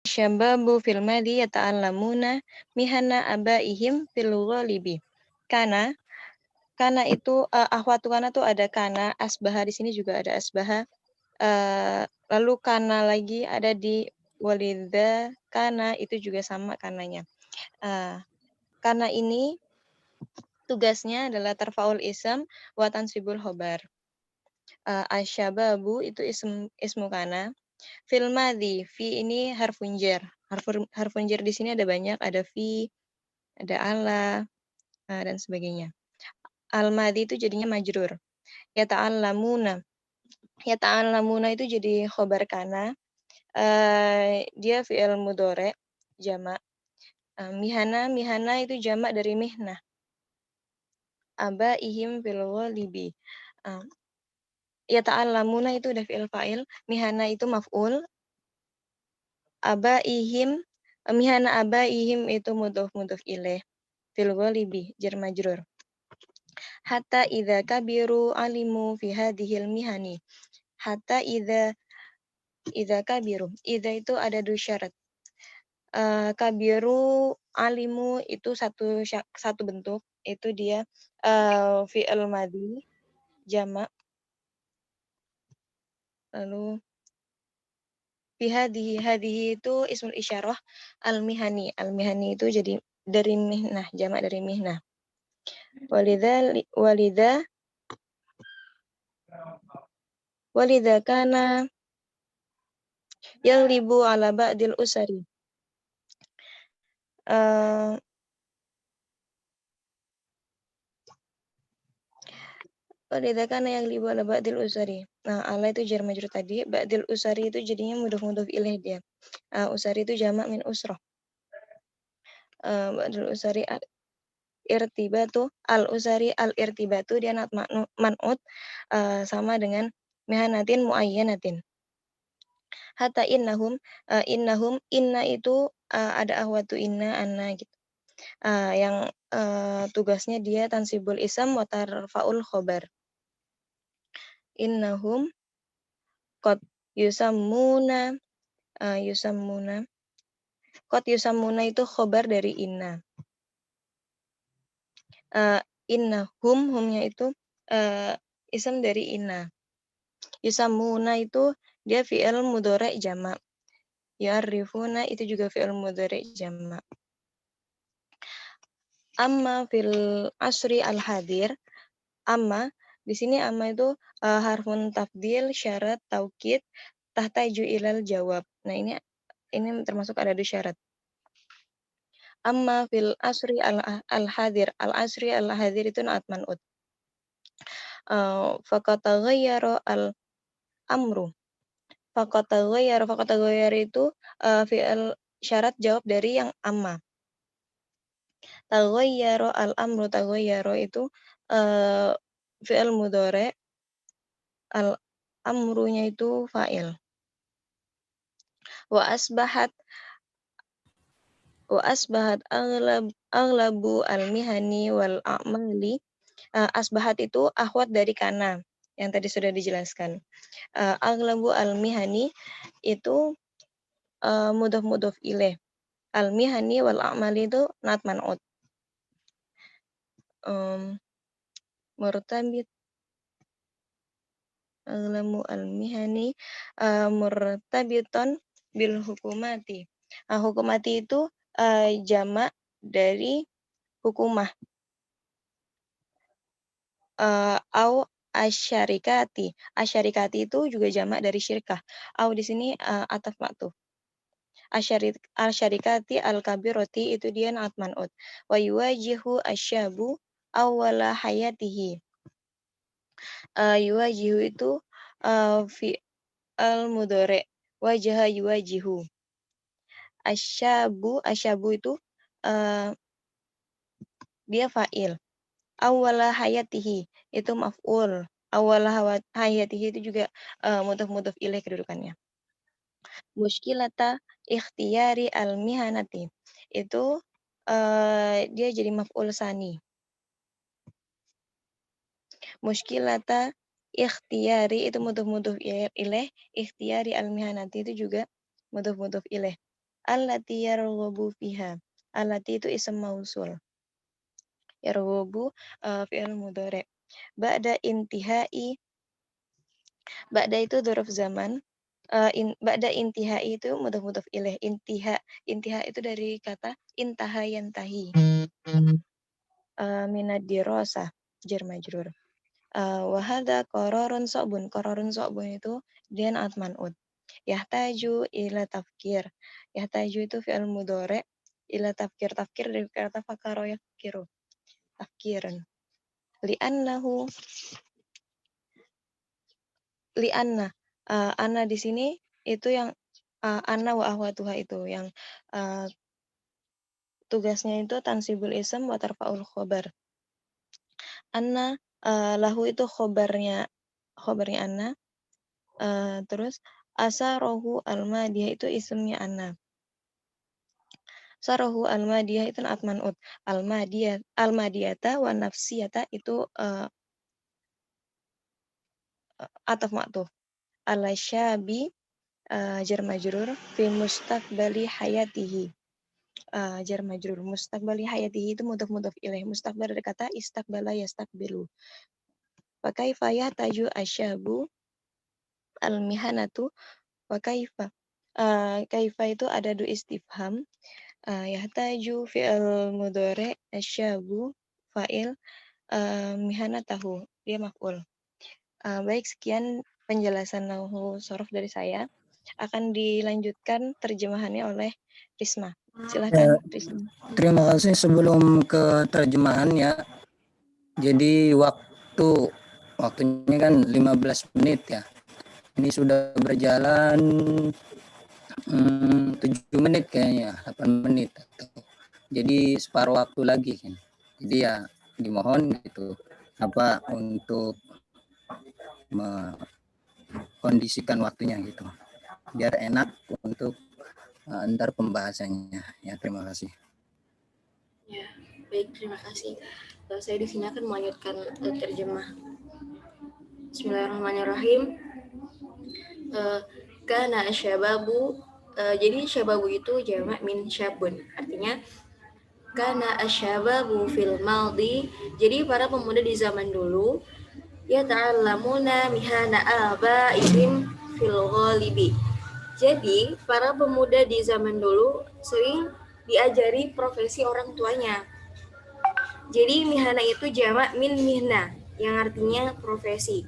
Syababu fil madi yata'allamuna mihana abaihim fil ghalibi. Kana itu akhwatu kana tuh ada kana, asbaha di sini juga ada asbaha. Lalu kana lagi ada di walidza kana itu juga sama kananya. Kana ini tugasnya adalah tarfaul ism wa tansibul khobar. Asyababu itu ismu kana. Fil madhi, fi ini harfun jar. Harfun jar di sini ada banyak, ada fi, ada ala, dan sebagainya. Al madhi itu jadinya majrur. Yata'allamuna. Yata'allamuna itu jadi khobar kana. Dia fi'il mudhari jamak. Mihana itu jamak dari mihnah. Abaihim fil ghalibi. Yata'allamuna itu udah fi'il fa'il, mihana itu maf'ul, mihana abaihim itu mudhof ilaih, fil ghalibi jar majrur. Hatta idza kabiru alimu fi hadhil mihani. Hatta idza kabiru. Idza itu ada dua syarat. Kabiru alimu itu satu bentuk, itu dia fi'il madhi jamak. Lalu hadhihi itu ismul isyarah al-mihani. Al-mihani itu jadi dari mihnah, jamak dari mihnah. Walidha kana yaghlibu ala ba'dil usari. Walidha kana yaghlibu ala ba'dil usari. Nah, ala itu jar majrur tadi, ba'dil usari itu jadinya mudhof ilaih dia. Usari itu jamak min usrah. Ba'dil usari irtibatu al-usari al-irtibatu dia man'ut sama dengan mihanatin muayyanatin. Hatta innahum inna itu ada ahwatu inna anna gitu. Yang tugasnya dia tansibul isam wa tarfaul khobar. Innahum qad yusammuna qad yusammuna itu khobar dari inna. Humnya itu isam dari inna. Yusammuna itu dia fi'il mudhari' jamak. Ya'rifuna itu juga fi'il mudhari' jamak. Amma fil asri al-hadir. Amma di sini amma itu harfun tafdil syarat taukid tahtaju ilal jawab. Nah, ini termasuk ada dua syarat. Amma fil asri al-hadir. Al-asri al-hadir itu naat man'ut. Faqataghayyara al-amru. Faqataghayyara itu fi'il syarat jawab dari yang amma. Taghayyara al-amru, taghayyara itu fi'il mudhari', al-amrunya itu fa'il. Wa asbahat aghlabu al-mihani wal a'mali. Asbahat itu akhwat dari kana yang tadi sudah dijelaskan. Aghlabu al-mihani itu mudhof ilaih. Al-mihani wal a'mali itu naat man'ut. Murtabit aghlabu al-mihani murtabiton bil hukumati. Hukumati itu jamak dari hukumah. Au asyarikati. Asyarikati itu juga jamak dari syirkah. Au di sini ataf ma'tuf. Asyarikati al-kabirati itu dia naat man'ut. Wa yuwajihu asyabu awwala hayatihi. Yuwajihu itu fi'al mudhari'. Wajaha yuwajihu. Asyabu itu dia fa'il. Awwala hayatihi itu maf'ul. Awwala hayatihi itu juga mudhof ilaih kedudukannya. Muskilata ikhtiyari al-mihanati itu dia jadi maf'ul sani. Muskilata ikhtiyari itu mudhof ilaih, ikhtiyari al-mihanati itu juga mudhof ilaih. allati yarghabu fiha. Allati itu ism mausul. Yarghabu fi'il mudhari'. Ba'da intihai, ba'da itu dzaraf zaman. Ba'da intihai itu mudhaf ilaih. Intiha itu dari kata intaha yantahi. Minad dirasah, jar majrur. Wa hadza qararun sa'bun. Qararun sa'bun itu dia naat man'ut. Yahtaju ila tafkir. Yahtaju itu fi'il mudhari' ila tafkir. Tafkir dari kata fakaro yafkiru. Tafkiran. Li'annahu li'anna. Anna di sini itu yang anna wa ahwatuha itu yang tugasnya itu tansibul ism wa tarfa'ul khobar. Anna lahu itu khobarnya Anna. Terus asarohu al-madiyah itu ismnya Anna. Sarohu al-madiyah itu naat man'ut. Al-madiyata wa nafsiyata itu ataf ma'tuf. Al-syabi jar majrur fi mustaqbali hayatihi. Jar majrur mustaqbali hayatihi itu mudhaf ilaih. Mustaqbal dari kata istaqbala yastaqbilu. Wa kaifa yahtaju asyabu al-mihanatu wa kaifa. Kaifa itu ada du istifham. Yahtaju fi'il mudhari' asyabu fa'il mihanatahu dia maf'ul. Baik, sekian penjelasan nahwu shorof dari saya. Akan dilanjutkan terjemahannya oleh Risma. Silakan, Risma. Terima kasih. Sebelum ke terjemahan ya. Jadi waktunya kan 15 menit ya. Ini sudah berjalan 7 menit kayaknya, 8 menit. Jadi separuh waktu lagi kan. Jadi ya dimohon gitu untuk mengkondisikan waktunya gitu. Biar enak untuk antar pembahasannya. Ya, terima kasih. Ya, baik, terima kasih. Saya di sini akan melanjutkan terjemah. Bismillahirrahmanirrahim. Kana asyababu, jadi syababu itu jamak min syabun. Artinya kana asyababu fil maldi. Jadi para pemuda di zaman dulu ya ta'allamuna mihana abaihim fil ghalibi. Jadi para pemuda di zaman dulu sering diajari profesi orang tuanya. Jadi mihana itu jamak min mihna yang artinya profesi.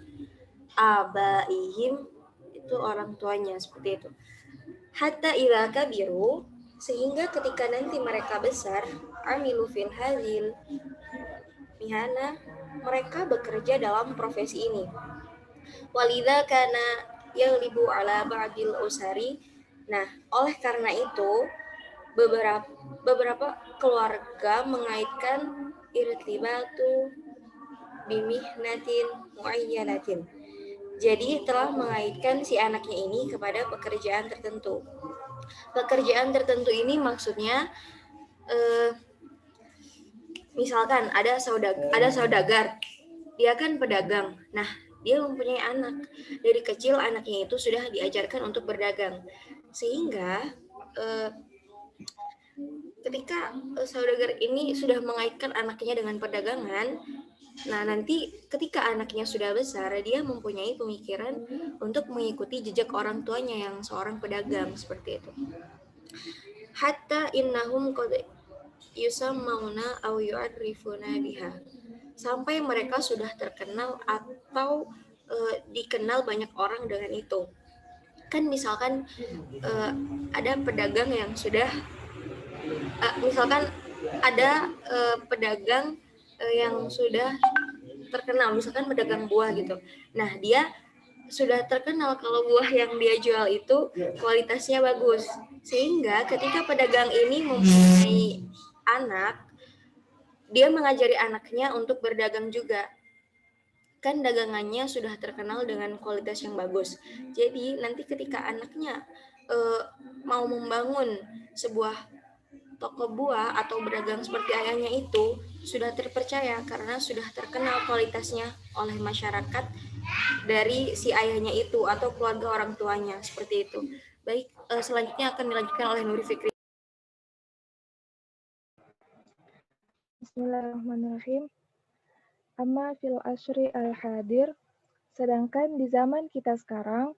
Abaihim itu orang tuanya, seperti itu. Hatta idza kabiru, sehingga ketika nanti mereka besar, amilu fil hadhil mihana, mereka bekerja dalam profesi ini. Walidza kana yaghlibu ala ba'dil usari. Nah, oleh karena itu beberapa keluarga mengaitkan irtibatu bimihnatin muayyanatin. Jadi telah mengaitkan si anaknya ini kepada pekerjaan tertentu. Pekerjaan tertentu ini maksudnya misalkan ada saudagar, dia kan pedagang. Nah, dia mempunyai anak. Dari kecil anaknya itu sudah diajarkan untuk berdagang. Sehingga ketika saudagar ini sudah mengaitkan anaknya dengan perdagangan, nah nanti ketika anaknya sudah besar, dia mempunyai pemikiran untuk mengikuti jejak orang tuanya yang seorang pedagang, seperti itu. Hatta innahum qad yusammauna aw yu'arrifuna biha. Sampai mereka sudah terkenal atau dikenal banyak orang dengan itu. Kan misalkan ada pedagang yang sudah misalkan ada pedagang yang sudah terkenal, misalkan pedagang buah gitu. Nah, dia sudah terkenal kalau buah yang dia jual itu kualitasnya bagus. Sehingga ketika pedagang ini mempunyai anak, dia mengajari anaknya untuk berdagang juga. Kan dagangannya sudah terkenal dengan kualitas yang bagus. Jadi nanti ketika anaknya mau membangun sebuah toko buah atau berdagang seperti ayahnya itu sudah terpercaya karena sudah terkenal kualitasnya oleh masyarakat dari si ayahnya itu atau keluarga orang tuanya, seperti itu. Baik, selanjutnya akan dilanjutkan oleh Nuri Fikri. Bismillahirrahmanirrahim. Amma fil asri al-hadir, sedangkan di zaman kita sekarang,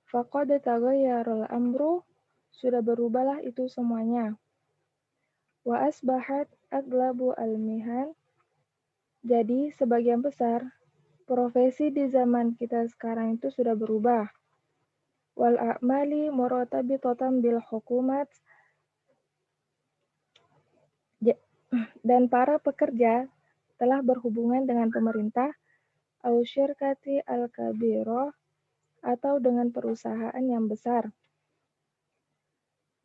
faqad taghayyarul amru, sudah berubahlah itu semuanya. Wa asbahat aglabu al-mihan, jadi sebagian besar profesi di zaman kita sekarang itu sudah berubah. Wal a'mali muratabitatan bil hukumat, dan para pekerja telah berhubungan dengan pemerintah, au syirkati al-kabirah, atau dengan perusahaan yang besar.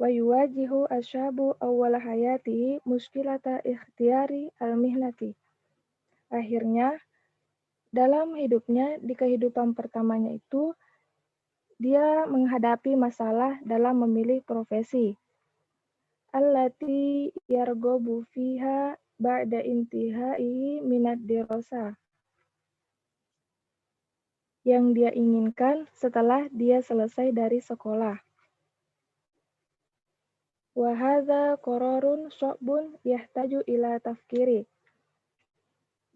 Wa yuwajihu asyabu awwala hayatihi muskilata ikhtiyari al-mihnati. Akhirnya, dalam hidupnya, di kehidupan pertamanya itu, dia menghadapi masalah dalam memilih profesi. Allati yargobu fiha ba'da intihaihi minad dirasa, yang dia inginkan setelah dia selesai dari sekolah. Wa hadza qararun sya'bun yahtaju ila tafkiri.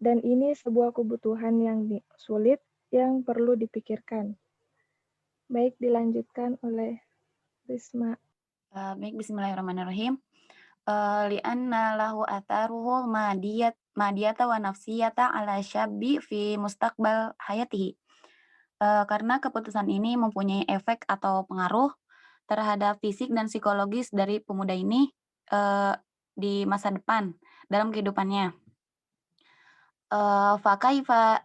Dan ini sebuah kebutuhan yang sulit yang perlu dipikirkan. Baik, dilanjutkan oleh Risma. Baik, bismillahirrahmanirrahim. Li'anna lahu atharuhu madiyata wa nafsiyata ala syabbi fi mustaqbal hayatihi. Karena keputusan ini mempunyai efek atau pengaruh terhadap fisik dan psikologis dari pemuda ini di masa depan dalam kehidupannya. Fakaifa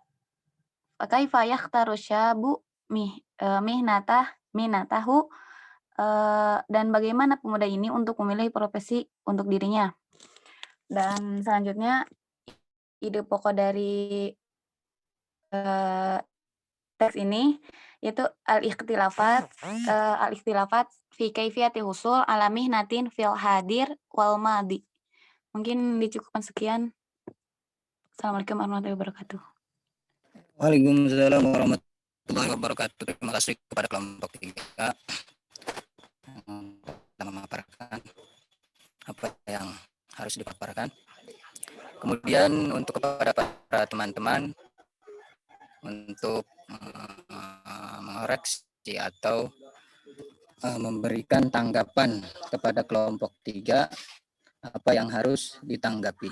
yakhtaru syabu mihnatahu, dan bagaimana pemuda ini untuk memilih profesi untuk dirinya. Dan selanjutnya ide pokok dari teks ini yaitu al-ikhtilafat fi kaifiyati husul ala mihnatin fil hadir wal madi. Mungkin dicukupkan sekian. Assalamualaikum warahmatullahi wabarakatuh. Waalaikumsalam warahmatullahi wabarakatuh. Terima kasih kepada kelompok 3 yang memaparkan apa yang harus dipaparkan. Kemudian untuk kepada para teman-teman untuk mengoreksi atau memberikan tanggapan kepada kelompok 3 apa yang harus ditanggapi.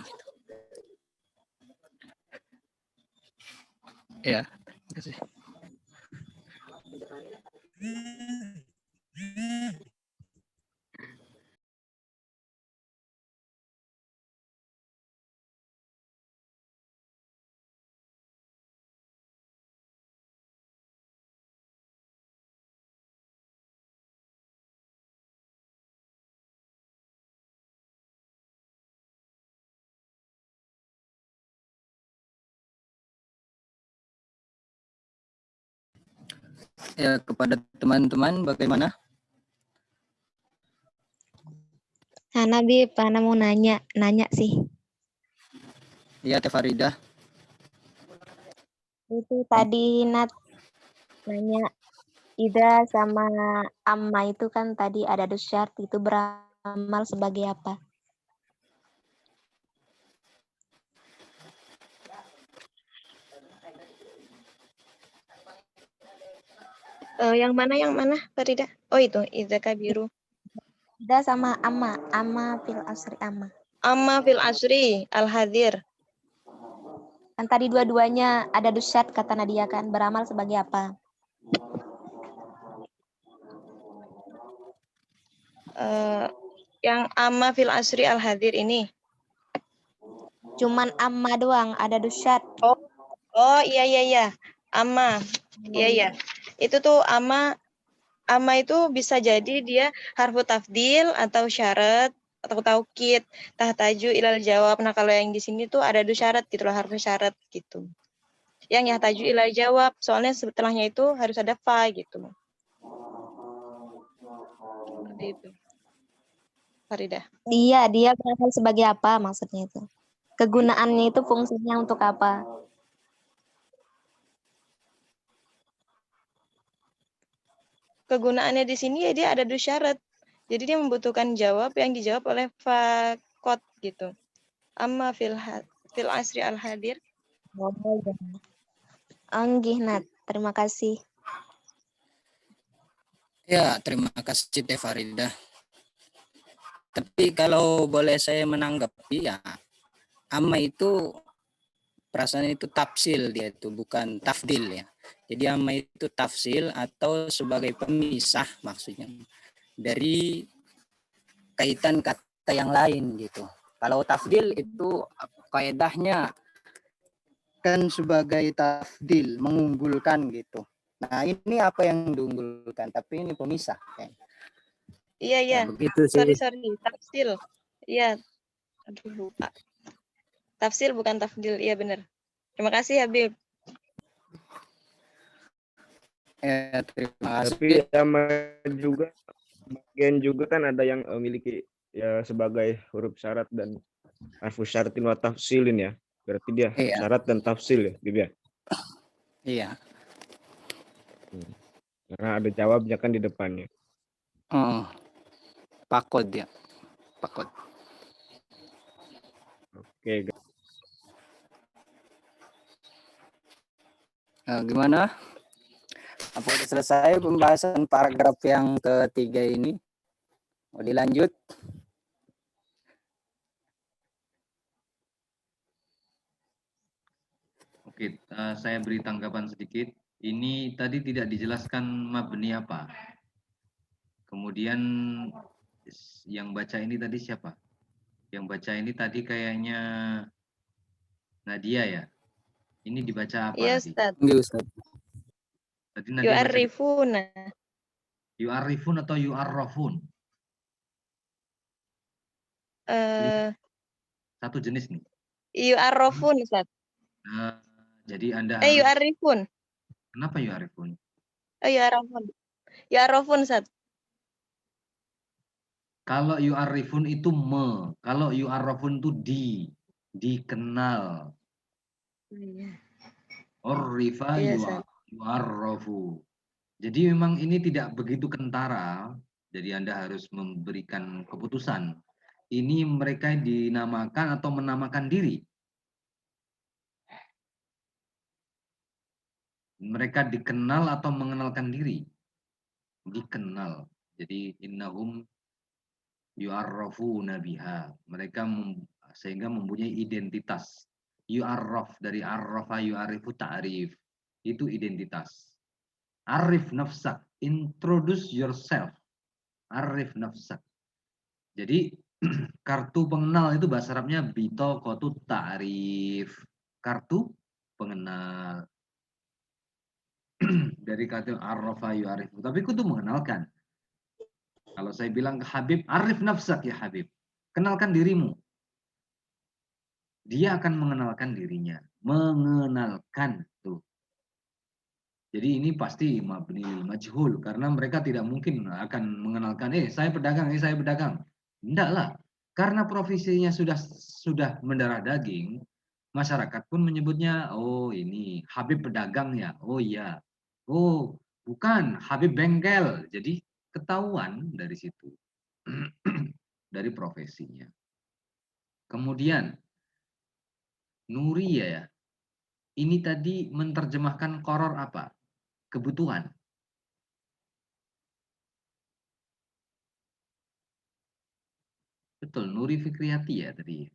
Ya, terima kasih. Ya, kepada teman-teman bagaimana? Nabi, Pana mau nanya sih. Ya, Teh Faridah. Itu tadi nanya Ida sama Amma itu kan tadi ada dusyart, itu beramal sebagai apa? Yang mana Farida? Oh itu Ida Kabiru. Ida sama Amma fil asri Amma. Amma fil asri al-hadir. Kan tadi dua-duanya ada dusyat kata Nadia kan, beramal sebagai apa? Yang amma fil asri al-hadir ini. Cuman amma doang, ada dusyat. Oh iya. Amma. Iya. Itu tuh amma itu bisa jadi dia harfu tafdil atau syarat atau taukid, tahtaju ilal jawab. Nah, kalau yang di sini tuh ada syarat gitu loh, harfu syarat gitu. Yang yahtaju ilal jawab, soalnya setelahnya itu harus ada fa gitu. Seperti itu. Faridah. Dia beramal sebagai apa maksudnya itu? Kegunaannya itu fungsinya untuk apa? kegunaannya di sini ya dia ada du syarat. Jadi dia membutuhkan jawab yang dijawab oleh fakot gitu. Amma fil asri al hadir. Oh, ya. Anggih, Nat. Terima kasih. Ya, terima kasih Teh Farida. Tapi kalau boleh saya menanggapi ya, amma itu perasaan itu tafsil, dia itu bukan tafdil ya. Jadi amma itu tafsil atau sebagai pemisah maksudnya dari kaitan kata yang lain gitu. Kalau tafdil itu kaidahnya kan sebagai tafdil, mengunggulkan gitu. Nah, ini apa yang diunggulkan, tapi ini pemisah kan. Iya. Nah, begitu sih. Sorry. Tafsil. Iya. Aduh, lupa. Tafsil bukan tafdil. Iya benar. Terima kasih Habib. Ya, terima kasih. Tapi sama juga bagian juga kan ada yang memiliki ya sebagai huruf syarat dan harfu syaratin wa tafsilin ya. Berarti dia Iya. syarat dan tafsil ya, Bib ya. Iya. Karena ada jawabnya kan di depannya. Pakod ya. Pakod. Oke. Gimana? Apa sudah selesai pembahasan paragraf yang ketiga ini? Mau dilanjut? Oke, saya beri tanggapan sedikit. Ini tadi tidak dijelaskan mabni apa. Kemudian yang baca ini tadi siapa? Yang baca ini tadi kayaknya Nadia ya. Ini dibaca apa? Iya tadi? Ustaz. Iya Ustaz. Tadi Nadia baca Yu'arifuna. yu'arifun atau yu'arrafun? Satu jenis nih. Yu'arrafun Ustaz. Jadi Anda harus... Yu'arifun. Kenapa yu'arifun? Yu'arrafun. Yu'arrafun Ustaz. Kalau yu'arifun itu kalau yu'arrafun itu dikenal. Urrifa yu'arrafu. Jadi memang ini tidak begitu kentara. Jadi Anda harus memberikan keputusan. Ini mereka dinamakan atau menamakan diri. Mereka dikenal atau mengenalkan diri. Dikenal. Jadi innahum yu'arrafuna biha. Mereka sehingga mempunyai identitas. Yu'arraf dari arrafa yu'arifu ta'rif. Itu identitas. Arif nafsak. Introduce yourself. Arif nafsak. Jadi kartu pengenal itu bahasa Arabnya bitoqatu ta'rif. Kartu pengenal. Dari kata arrafa yu'arifu. Tapi itu mengenalkan. Kalau saya bilang ke Habib, arif nafsak ya Habib. Kenalkan dirimu. Dia akan mengenalkan dirinya. Mengenalkan tuh. Jadi ini pasti mabni majhul. Karena mereka tidak mungkin akan mengenalkan, saya pedagang, saya pedagang. Tidak lah. Karena profesinya sudah mendarah daging, masyarakat pun menyebutnya, oh ini Habib pedagang ya. Oh iya. Oh bukan, Habib bengkel. Jadi ketahuan dari situ. Dari profesinya. Kemudian Nuria ya. Ini tadi menerjemahkan koror apa? Kebutuhan. Betul, Nuri Fikriyati ya tadi.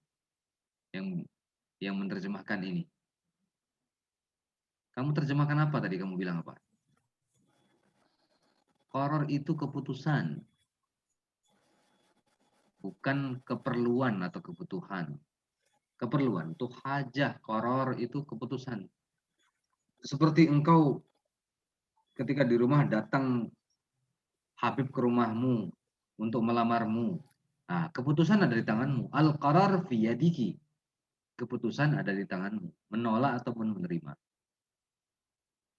Yang menerjemahkan ini. Kamu terjemahkan apa tadi? Kamu bilang apa? Koror itu keputusan. Bukan keperluan atau kebutuhan. Keperluan itu hajah, koror itu keputusan. Seperti engkau ketika di rumah datang Habib ke rumahmu untuk melamarmu. Nah, keputusan ada di tanganmu. Al-qarar fi yadiki. Keputusan ada di tanganmu. Menolak ataupun menerima.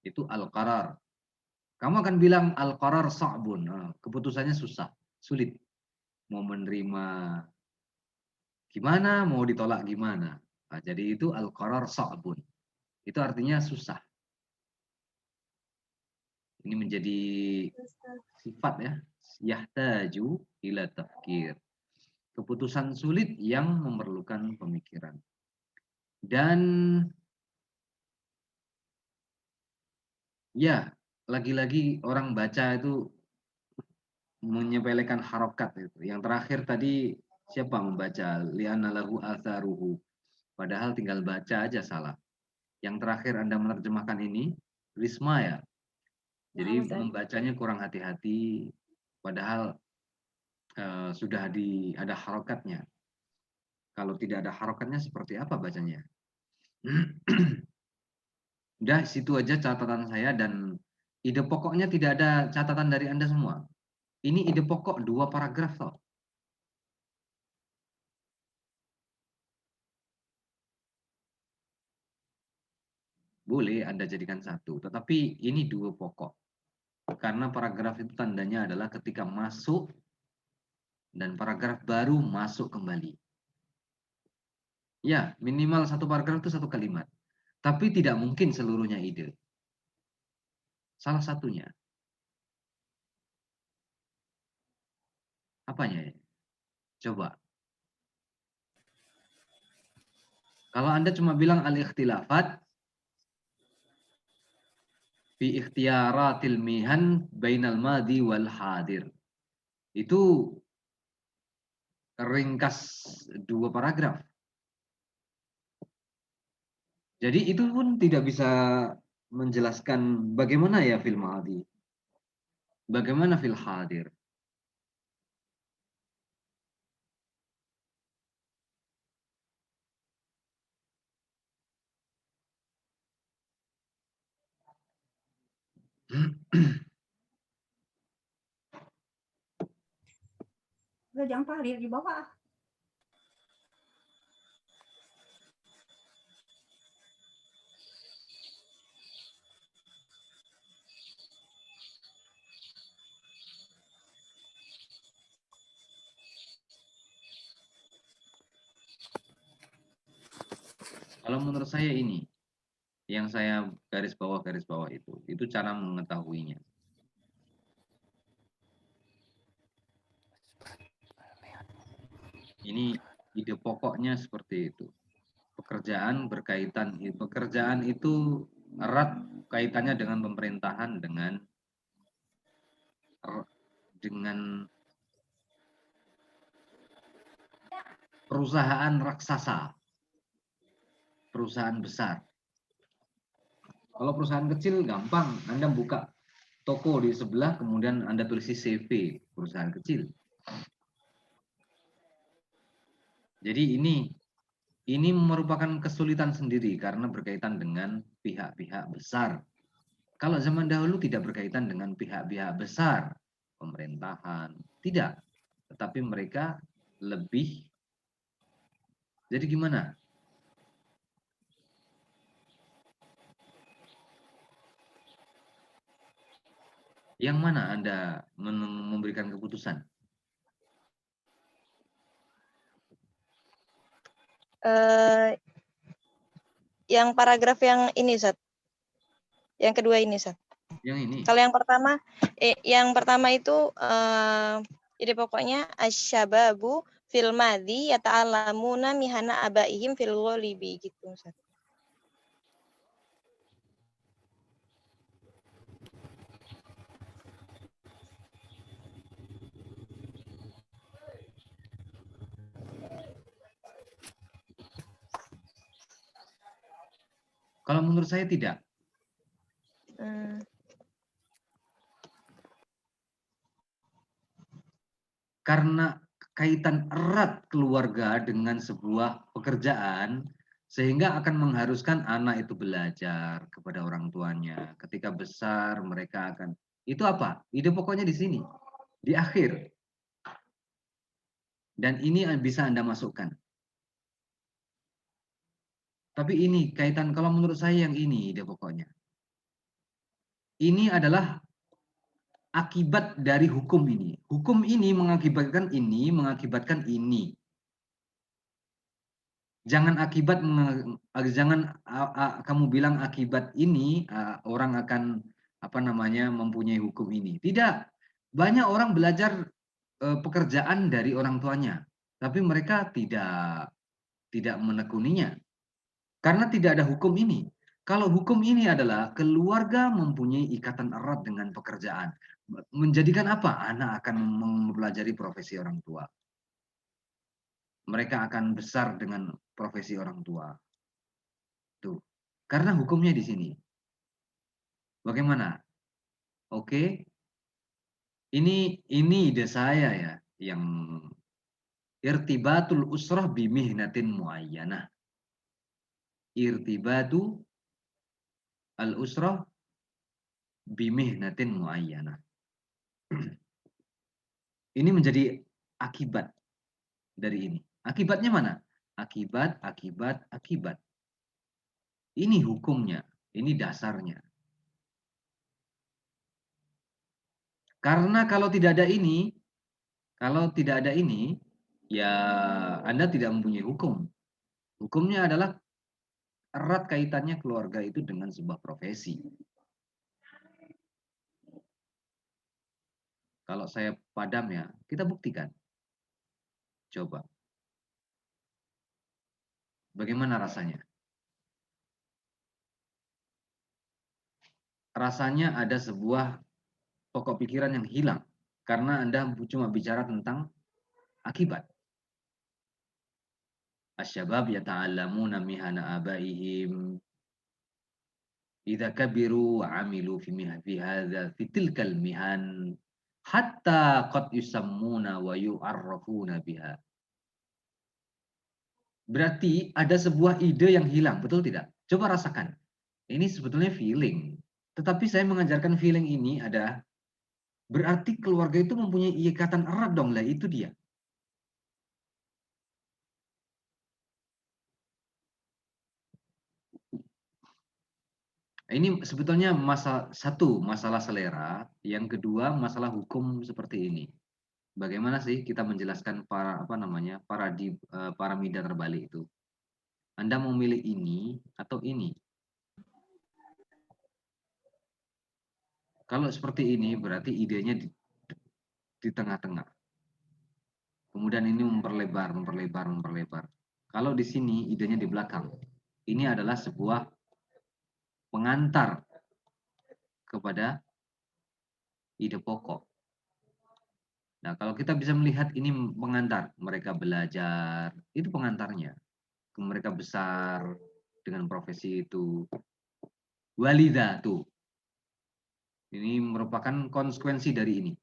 Itu al-qarar. Kamu akan bilang al-qarar sa'bun. Nah, keputusannya susah, sulit. Mau menerima gimana, mau ditolak gimana. Nah, jadi itu al-qarar sa'bun. Itu artinya susah. Ini menjadi sifat ya. Yahtaju ila tafkir. Keputusan sulit yang memerlukan pemikiran. Dan ya, lagi-lagi orang baca itu menyepelekan harokat itu. Yang terakhir tadi siapa membaca? Li'anna lahu atharuhu. Padahal tinggal baca aja salah. Yang terakhir Anda menerjemahkan ini, Risma ya. Jadi membacanya kurang hati-hati. Padahal sudah ada harokatnya. Kalau tidak ada harokatnya seperti apa bacanya? Udah, situ aja catatan saya dan ide pokoknya tidak ada catatan dari Anda semua. Ini ide pokok 2 paragraf toh. Boleh Anda jadikan 1, tetapi ini 2 pokok. Karena paragraf itu tandanya adalah ketika masuk dan paragraf baru masuk kembali. Ya, minimal 1 paragraf itu 1 kalimat. Tapi tidak mungkin seluruhnya ide. Salah satunya. Apanya ya? Coba. Kalau Anda cuma bilang al-ikhtilafat fi ikhtiyaratil mihan bainal madi wal hadir. Itu ringkas 2 paragraf. Jadi itu pun tidak bisa menjelaskan bagaimana ya fil madi. Bagaimana fil hadir. Udah jangan palir di bawah. Kalau menurut saya ini yang saya garis bawah itu cara mengetahuinya. Ini ide pokoknya seperti itu. Pekerjaan itu erat kaitannya dengan pemerintahan, dengan perusahaan raksasa, perusahaan besar. Kalau perusahaan kecil gampang, Anda buka toko di sebelah, kemudian Anda tulis CV, perusahaan kecil. Jadi ini merupakan kesulitan sendiri karena berkaitan dengan pihak-pihak besar. Kalau zaman dahulu tidak berkaitan dengan pihak-pihak besar, pemerintahan, tidak. Tetapi mereka lebih, jadi gimana? Yang mana Anda memberikan keputusan? Yang paragraf yang ini, Ustaz. Yang kedua ini, Ustaz. Yang ini. Kalau yang pertama itu ide pokoknya asyababu fil madhi yata'allamuna mihana abaihim fil ghalibi gitu, Ustaz. Kalau menurut saya tidak. Karena kaitan erat keluarga dengan sebuah pekerjaan, sehingga akan mengharuskan anak itu belajar kepada orang tuanya. Ketika besar mereka akan, itu apa? Ide pokoknya di sini, di akhir. Dan ini bisa Anda masukkan. Tapi ini kaitan, kalau menurut saya yang ini ide pokoknya. Ini adalah akibat dari hukum ini. Hukum ini mengakibatkan ini. Jangan kamu bilang akibat ini orang akan mempunyai hukum ini. Tidak. Banyak orang belajar pekerjaan dari orang tuanya, tapi mereka tidak menekuninya karena tidak ada hukum ini. Kalau hukum ini adalah keluarga mempunyai ikatan erat dengan pekerjaan, menjadikan apa? Anak akan mempelajari profesi orang tua. Mereka akan besar dengan profesi orang tua. Tuh, karena hukumnya di sini. Bagaimana? Oke. Ini ide saya ya, yang irtibatul usrah bimihnatin muayyanah. Irtibatu al-usrah bimihnatin muayyanah. Ini menjadi akibat dari ini. Akibatnya mana? Akibat. Ini hukumnya, ini dasarnya. Karena kalau tidak ada ini, ya Anda tidak mempunyai hukum. Hukumnya adalah erat kaitannya keluarga itu dengan sebuah profesi. Kalau saya padam ya, kita buktikan. Coba. Bagaimana rasanya? Rasanya ada sebuah pokok pikiran yang hilang karena Anda cuma bicara tentang akibat. Asy-syabab yata'allamuna mihana abaihim idza kabiru wa 'amilu fi hadza fi tilkal mihan hatta qad yusammuna wa yu'arrafuna biha. Berarti ada sebuah ide yang hilang, betul tidak? Coba rasakan. Ini sebetulnya feeling. Tetapi saya mengajarkan feeling ini ada berarti keluarga itu mempunyai ikatan erat dong lah, itu dia. Ini sebetulnya masalah selera, yang kedua masalah hukum seperti ini. Bagaimana sih kita menjelaskan paramida terbalik itu? Anda mau milih ini atau ini? Kalau seperti ini berarti idenya di tengah-tengah. Kemudian ini memperlebar. Kalau di sini idenya di belakang. Ini adalah sebuah pengantar kepada ide pokok. Nah, kalau kita bisa melihat ini pengantar, mereka belajar, itu pengantarnya. Mereka besar dengan profesi itu. Walidha tuh. Ini merupakan konsekuensi dari ini.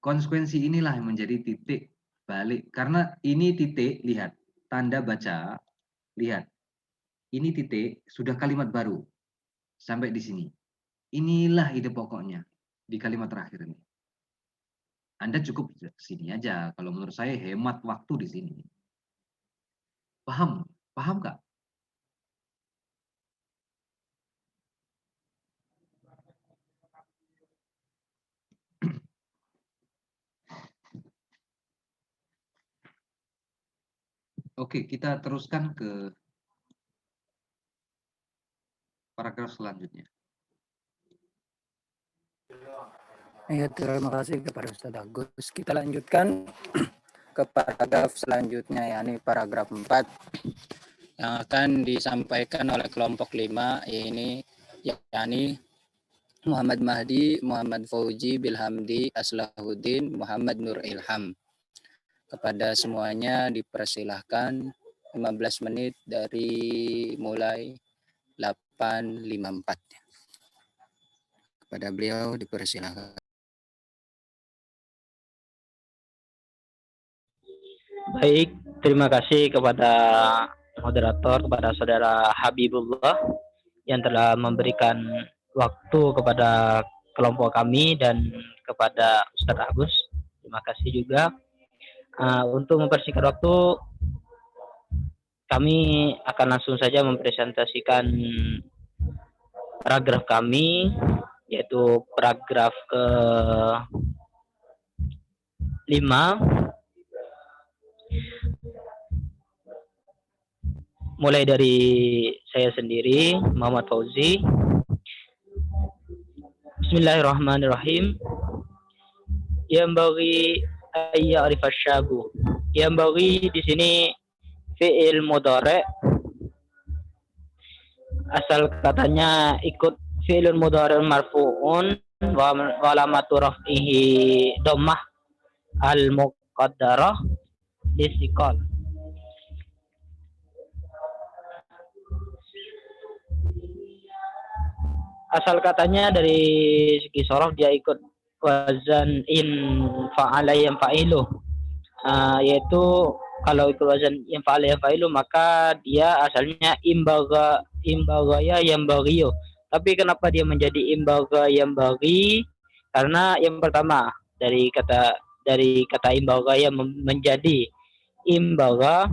Konsekuensi inilah yang menjadi titik balik. Karena ini titik, lihat, tanda baca, lihat. Ini titik, sudah kalimat baru. Sampai di sini. Inilah ide pokoknya di kalimat terakhir ini. Anda cukup sini aja. Kalau menurut saya hemat waktu di sini. Paham? Paham nggak? Oke, kita teruskan ke paragraf selanjutnya. Ya, terima kasih kepada Ustaz Agus. Kita lanjutkan ke paragraf selanjutnya, yakni paragraf 4 yang akan disampaikan oleh kelompok 5, yakni Muhammad Mahdi, Muhammad Fauzi, Bilhamdi, Aslahuddin, Muhammad Nur Ilham. Kepada semuanya dipersilahkan 15 menit dari mulai 8.54. Kepada beliau dipersilahkan. Baik, terima kasih kepada moderator, kepada saudara Habibullah yang telah memberikan waktu kepada kelompok kami dan kepada Ustaz Agus. Terima kasih juga. Untuk mempersingkat waktu, kami akan langsung saja mempresentasikan paragraf kami, yaitu paragraf ke-5. Mulai dari saya sendiri, Muhammad Fauzi. Bismillahirrahmanirrahim. Yang bagi ayat syabu. Yang bagi di sini fi'il mudhari', asal katanya ikut fi'il mudhari' marfu'un wa alamatu raf'ihi dhammah al muqaddarah lisikal. Asal katanya dari segi sorof dia ikut wazan in fa'ala yang fa'ilu, yaitu kalau ikut wazan yang fa'ala yang fa'ilu maka dia asalnya imbagaya yang bagiyo. Tapi kenapa dia menjadi imbaga yang bagi? Karena yang pertama dari kata imbagaya menjadi imbaga,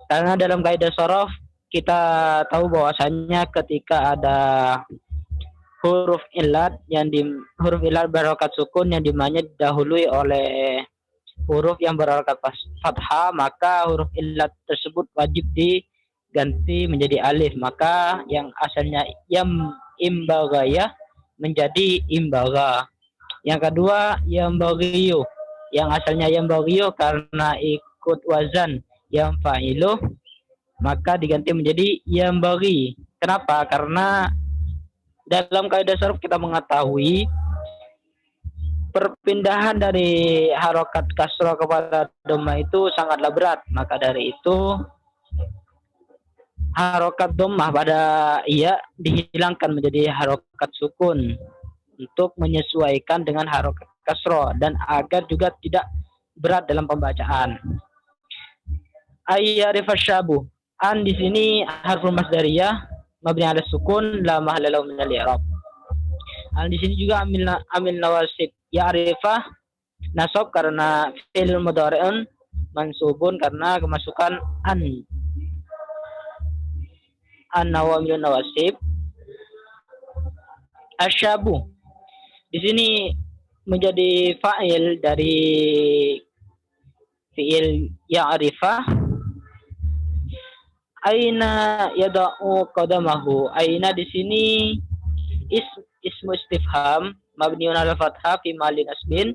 karena dalam kaidah sorof kita tahu bahwasannya ketika ada huruf ilat huruf ilat berharokat sukun yang dimana didahului oleh huruf yang berharokat fathah, maka huruf ilat tersebut wajib diganti menjadi alif, maka yang asalnya yang imbagaya menjadi imbaga. Yang kedua yang bagiyo, yang asalnya yang bagiyo karena ikut wazan yang fa'ilu maka diganti menjadi yang bagi. Kenapa? Karena dalam kaidah sharaf kita mengetahui perpindahan dari harokat kasroh kepada dhamma itu sangatlah berat. Maka dari itu harokat dhammah pada iya dihilangkan menjadi harokat sukun untuk menyesuaikan dengan harokat kasroh dan agar juga tidak berat dalam pembacaan. Ayyarifas syabuh. An di sini harful masdariyah mabni ala sukun la mahalla lahu min al-i'rab. Di sini juga amil nawasib ya'rifah nasab karena fi'il mudhari'un, mansubun karena kemasukan an nawamil nawasib. Asyabu di sini menjadi fa'il dari fi'il ya'rifah. Aina yada'u qadamahu. Aina di sini ismu istifham mabniun ala fathah fi mahallin nasbin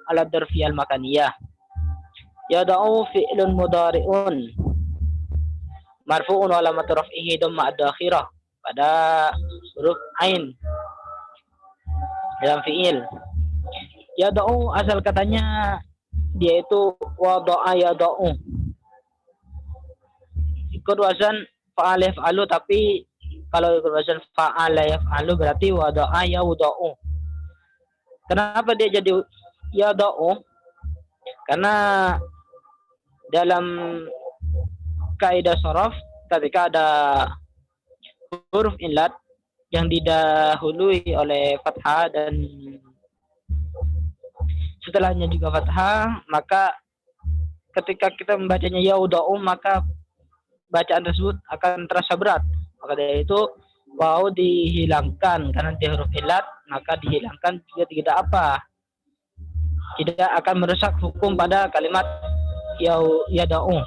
ala dzarfiyah makaniyah. Yada'u fi'lun mudhari'un marfu'un wa alamatu raf'ihi dhamma ad-dakhirah pada huruf ain dalam fi'il. Yada'u asal katanya dia itu wada'a yada'u, ikut wazan fa'ala yaf'alu, tapi kalau ikut wazan fa'ala yaf'alu berarti wada'a yawda'u. Kenapa dia jadi yada'u? Karena dalam kaidah sharaf ketika ada huruf ilat yang didahului oleh fathah dan setelahnya juga fathah, maka ketika kita membacanya yawda'u maka bacaan tersebut akan terasa berat. Maka dari itu waw dihilangkan karena dia huruf ilat, maka dihilangkan juga tidak apa, tidak akan merusak hukum pada kalimat yada'u.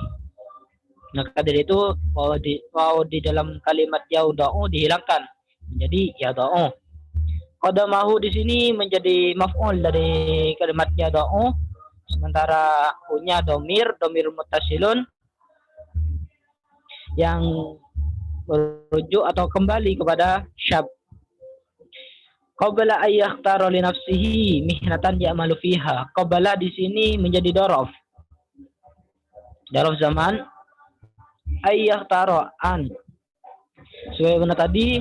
Maka dari itu waw di dalam kalimat yada'u dihilangkan menjadi yada'u. Qadamahu di sini menjadi maf'ul dari kalimat yada'u, sementara hunya domir muttasilun yang merujuk atau kembali kepada syab. Qabla ayyakhtara li nafsihi mihnatan ya'malu fiha. Qabla di sini menjadi dorof. Dorof zaman ayyakhtara an. Sebagaimana tadi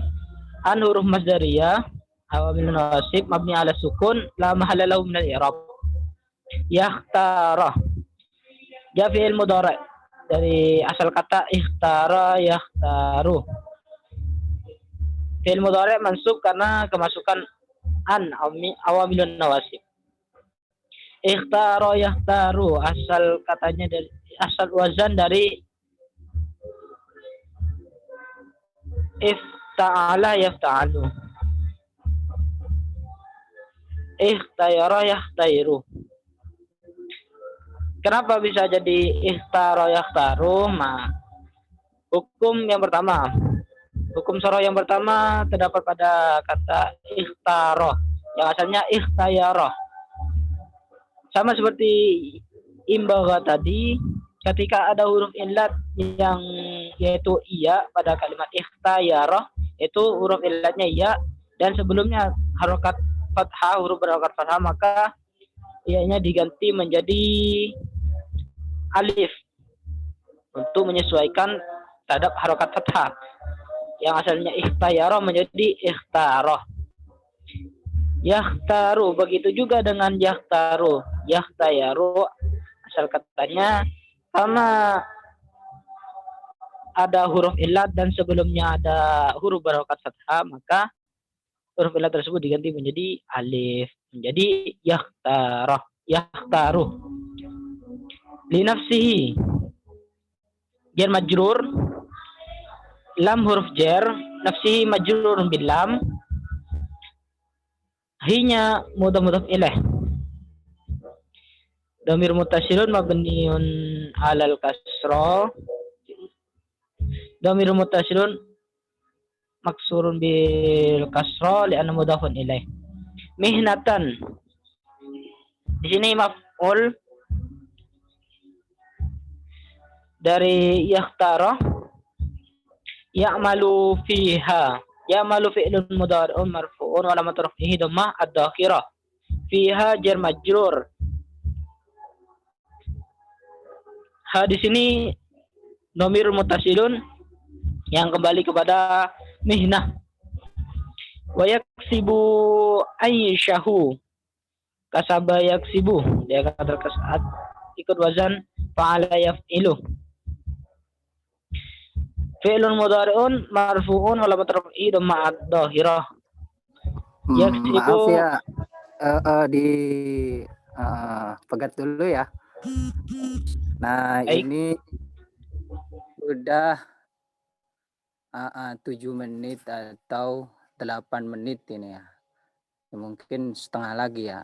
an huruf masdariyah awamil nasib mabni ala sukun la mahalla lahu min al-i'rab. Yakhtara ja fi'il mudhari' dari asal kata ikhtara yakhtaru. Fi'il mudhari' mansub karena kemasukan an awamilun nawasib. Ikhtara yakhtaru asal katanya dari asal wazan dari ifta'ala yafta'alu. Ikhtayara yakhtairu. Kenapa bisa jadi ikhtaro yakhtaru? Hukum yang pertama, hukum soroh yang pertama terdapat pada kata ikhtaro. yang asalnya ikhtayara. Sama seperti imbagha tadi, ketika ada huruf illat yang yaitu iya pada kalimat ikhtayara, itu huruf illatnya iya dan sebelumnya harokat fathah, huruf berharokat fathah, maka ianya diganti menjadi alif untuk menyesuaikan terhadap harokat fathah. Yang asalnya ikhtayara menjadi ikhtarah. Yakhtaru, begitu juga dengan yakhtaru. Yakhtayaru, asal katanya sama ada huruf illat dan sebelumnya ada huruf berharokat fathah, maka huruf illat tersebut diganti menjadi alif, menjadi yakhtarah, yakhtaru. Linafsihi, jar majrur, lam huruf jar, nafsihi majrur bil lam, hinya mudhaf ilaih. Dhamir muttasilun mabniun alal kasra. Dhamir muttasilun maksurun bil kasra li'anna mudhafun ilaih. Mihnatan, di sini maf'ul dari yakhtara. Ya'malu fiha, ya'malu fi'lun mudhari'un marfu'un wa alamat raf'ihi dhammah ad-dhakhirah. Fiha jar majrur. Ha di sini dhamir muttasilun yang kembali kepada mihnah. Wa yaksibu aysyahu, kasaba yaksibu, dia kata kasat ikut wazan fa'ala yaf'ilu. Fi'lun mudhari'un marfu'un wa alamat raf'ihi dhammah ad-dhahirah. Maaf ya, di pegat dulu ya. Nah, ini udah 7 menit atau 8 menit ini ya. Mungkin setengah lagi ya.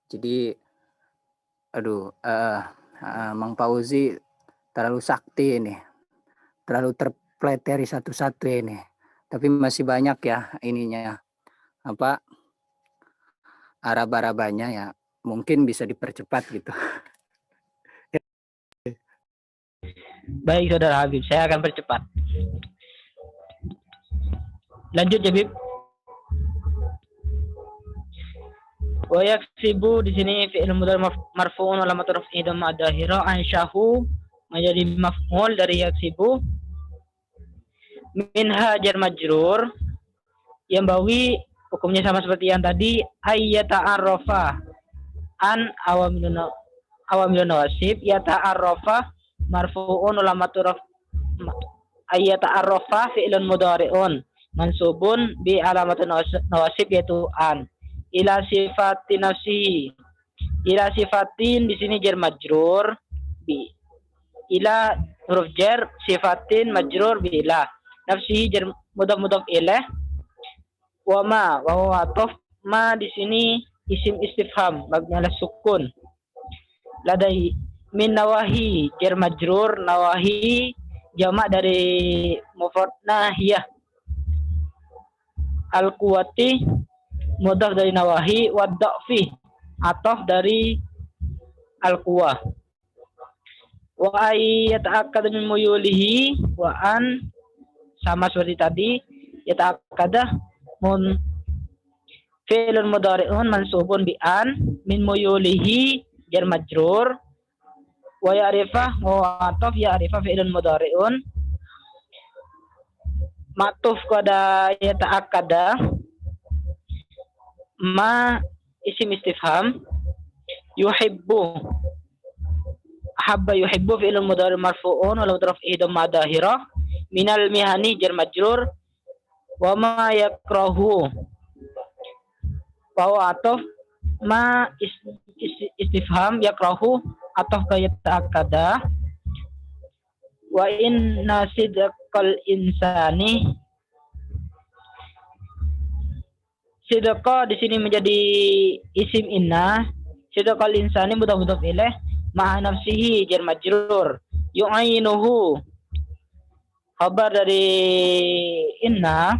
Jadi aduh, Mang Fauzi terlalu sakti ini. Terlalu terpleteri satu-satu ini. Tapi masih banyak ya ininya. Apa? Araba-arabanya ya. Mungkin bisa dipercepat gitu. Baik Saudara Habib, saya akan percepat. Lanjut ya, Habib. Wa yaksibu di sini fi'il mudhari marfu'un wa alamat raf'ihi dhammah ad-dhahirah, ansyahu menjadi maf'ul dari yaksibu. Minha jar majrur, yang bawi hukumnya sama seperti yang tadi, ayyata'arrafa an awamilun nawasib, yata'arrafa marfu'un ulamatu raf ayyata'arrafa fi'lun mudhari'un mansubun bi alamatun nawasib yaitu an. Ila sifatin nafsi, ila sifatin di sini jar majrur bi ila huruf jar, sifatin majrur bi ila, nafsihi jar mudhaf ilaih, wa ma wa huwa ataf, ma di sini isim istifham mabni ala sukun. Ladai min nawahi jar majrur, nawahi jamak dari mufrad nahiyah. Al quwati mudhaf dari nawahi, wa dha'fi ataf dari al quwah. Wa yata'akkad min muyulihi wa an, sama seperti tadi, yata'akkad mun fi'lun mudhari'un mansubun bi an, min muyulihi jar majrur, wa ya'rifah wa ataf ya'rifah fi'lun mudhari'un matuf pada yata'akkada, ma isim istifham, yuhibbu habba yuhibbu fi'lun mudhari' marfu'un wa lam raf'ihi dhamma dhahirah, minal mihani jar majrur, wa ma yakrahu wa huwa ataf, ma istifham yakrahu ataf ka yata'akkada, wa inna sidqal insani, sidqa di sini menjadi isim inna, sidqal insani mudhaf ilaih, ma'a nafsihi jar majrur, yu'ainuhu khabar dari inna,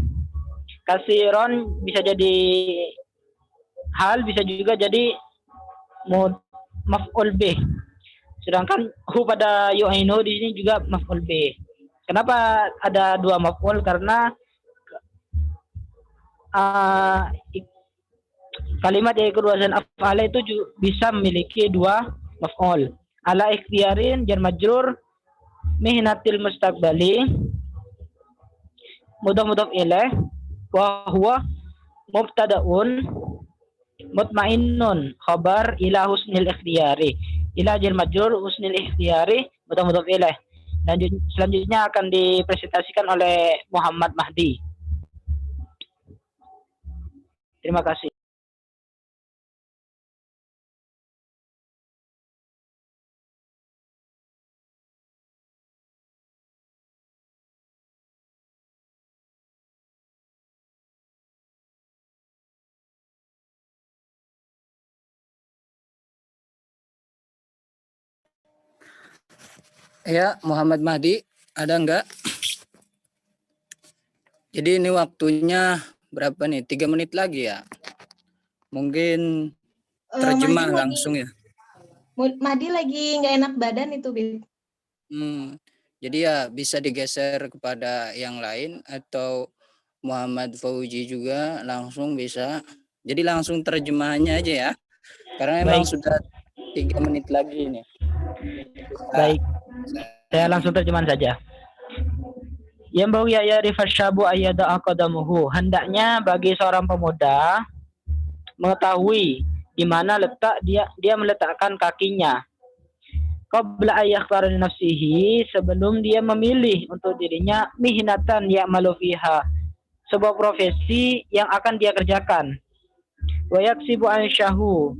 kasiron bisa jadi hal bisa juga jadi maf'ul bih. Sedangkan hu pada yu'inu di sini juga maf'ul bih. Kenapa ada dua maf'ul? Karena kalimat yang ikut wazan af'ala itu bisa memiliki dua maf'ul. Ala ikhtiarin jar majrur mihnatil mustaqbali mudhaf ilaih wa huwa mubtada'un mutmainnun khabar ila husnil ikhtiyari. Ila jar majrur husnil ikhtiyari mudhaf ilaih. Dan selanjutnya akan dipresentasikan oleh Muhammad Mahdi. Terima kasih. Ya, Muhammad Mahdi, ada enggak? Jadi ini waktunya berapa nih? 3 menit lagi ya? Mungkin terjemah Mahdi langsung ya. Mahdi lagi nggak enak badan itu, Bib. Jadi ya bisa digeser kepada yang lain atau Muhammad Fauji juga langsung bisa. Jadi langsung terjemahannya aja ya. Karena memang sudah 3 menit lagi nih. Baik. Saya langsung terjemahan saja. Yang bau ya rifasyabu ayyada aqdamuhu. Hendaknya bagi seorang pemuda mengetahui di mana letak dia meletakkan kakinya. Qabla ayyakhtara li nafsihi, sebelum dia memilih untuk dirinya mihnatan ya'malu fiha, sebuah profesi yang akan dia kerjakan. Wa yaksibu ansyahu,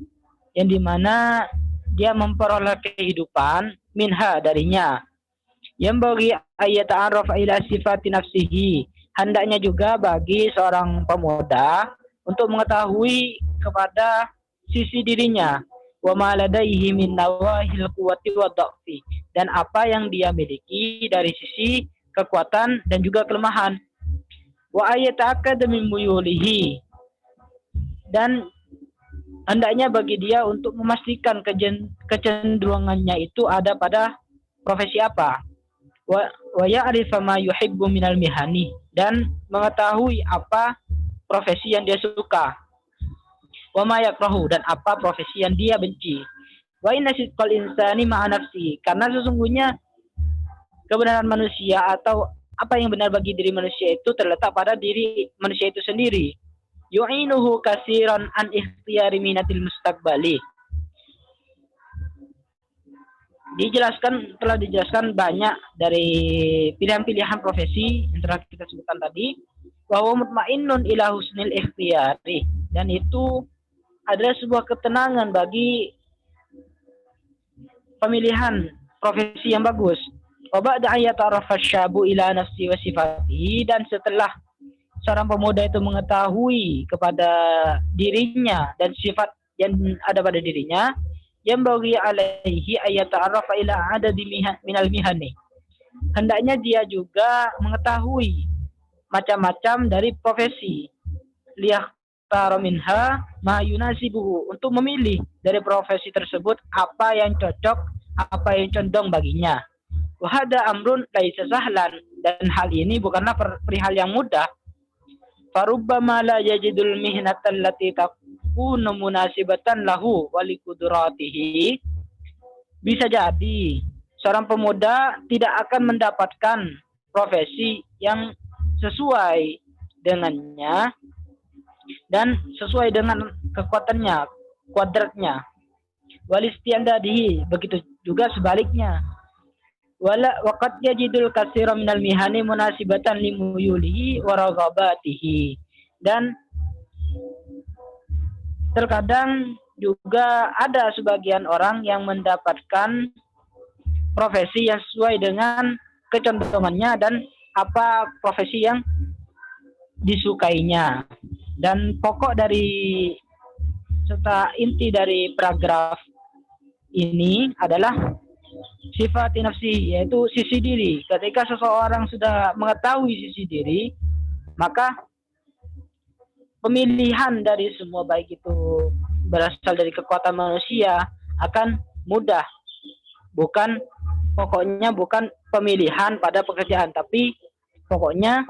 yang dimana dia memperoleh kehidupan minha darinya. Yang bagi ayat ta'arraf ila sifati nafsihi, hendaknya juga bagi seorang pemuda untuk mengetahui kepada sisi dirinya, wa ma ladaihi min nawahil quwwati wa dha'fi, dan apa yang dia miliki dari sisi kekuatan dan juga kelemahan. Wa ayata'akkad min muyulihi, dan hendaknya bagi dia untuk memastikan kecenderungannya itu ada pada profesi apa. Wa ya'rifa ma yuhibbu minal mihani, dan mengetahui apa profesi yang dia suka. Wa ma yakrahu, dan apa profesi yang dia benci. Wa inna sidqal insani ma'a nafsi, karena sesungguhnya kebenaran manusia atau apa yang benar bagi diri manusia itu terletak pada diri manusia itu sendiri. Yu'inuhu kasiran an ikhtiyari minatil mustaqbali. Telah dijelaskan banyak dari pilihan-pilihan profesi yang telah kita sebutkan tadi, bahwa mutmainnun ila husnil ikhtiyari, dan itu adalah sebuah ketenangan bagi pemilihan profesi yang bagus. Wa ba'da ayata'arafa syabu ila nafsi wa sifatihi, dan setelah seorang pemuda itu mengetahui kepada dirinya dan sifat yang ada pada dirinya, yang bagi alaihi ayata'arafa ila adadi minal mihani, hendaknya dia juga mengetahui macam-macam dari profesi, liyakhtara minha ma yunasibuhu, untuk memilih dari profesi tersebut apa yang cocok, apa yang condong baginya. Wa hada amrun laisa sahlan, dan hal ini bukanlah perihal yang mudah. Farubbama la yajidul mihnata allati takunu munasibatan lahu wa liqudratihi, bisa jadi seorang pemuda tidak akan mendapatkan profesi yang sesuai dengannya dan sesuai dengan kekuatannya, kuadratnya. Walistiandadihi, begitu juga sebaliknya. Wala waqad yajidul katsira minal mihani munasibatan limuyulihi wa raghabatihi, dan terkadang juga ada sebagian orang yang mendapatkan profesi yang sesuai dengan kecondongannya dan apa profesi yang disukainya. Dan pokok dari serta inti dari paragraf ini adalah sifat nafsi, yaitu sisi diri. Ketika seseorang sudah mengetahui sisi diri, maka pemilihan dari semua, baik itu berasal dari kekuatan manusia akan mudah. Pokoknya bukan pemilihan pada pekerjaan, tapi pokoknya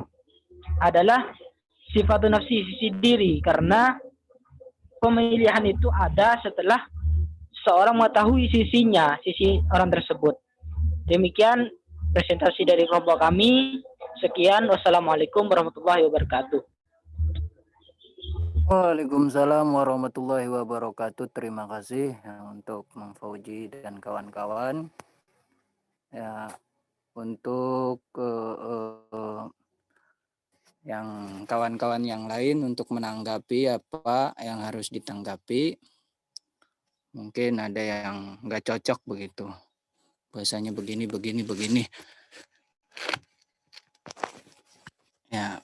adalah sifat nafsi, sisi diri, karena pemilihan itu ada setelah seorang mengetahui sisi orang tersebut. Demikian presentasi dari kelompok kami. Sekian, wassalamualaikum warahmatullahi wabarakatuh. Waalaikumsalam warahmatullahi wabarakatuh. Terima kasih untuk Mang Fauji dan kawan-kawan. Ya, untuk yang kawan-kawan yang lain untuk menanggapi apa yang harus ditanggapi. Mungkin ada yang nggak cocok begitu. Bahasanya begini. Ya,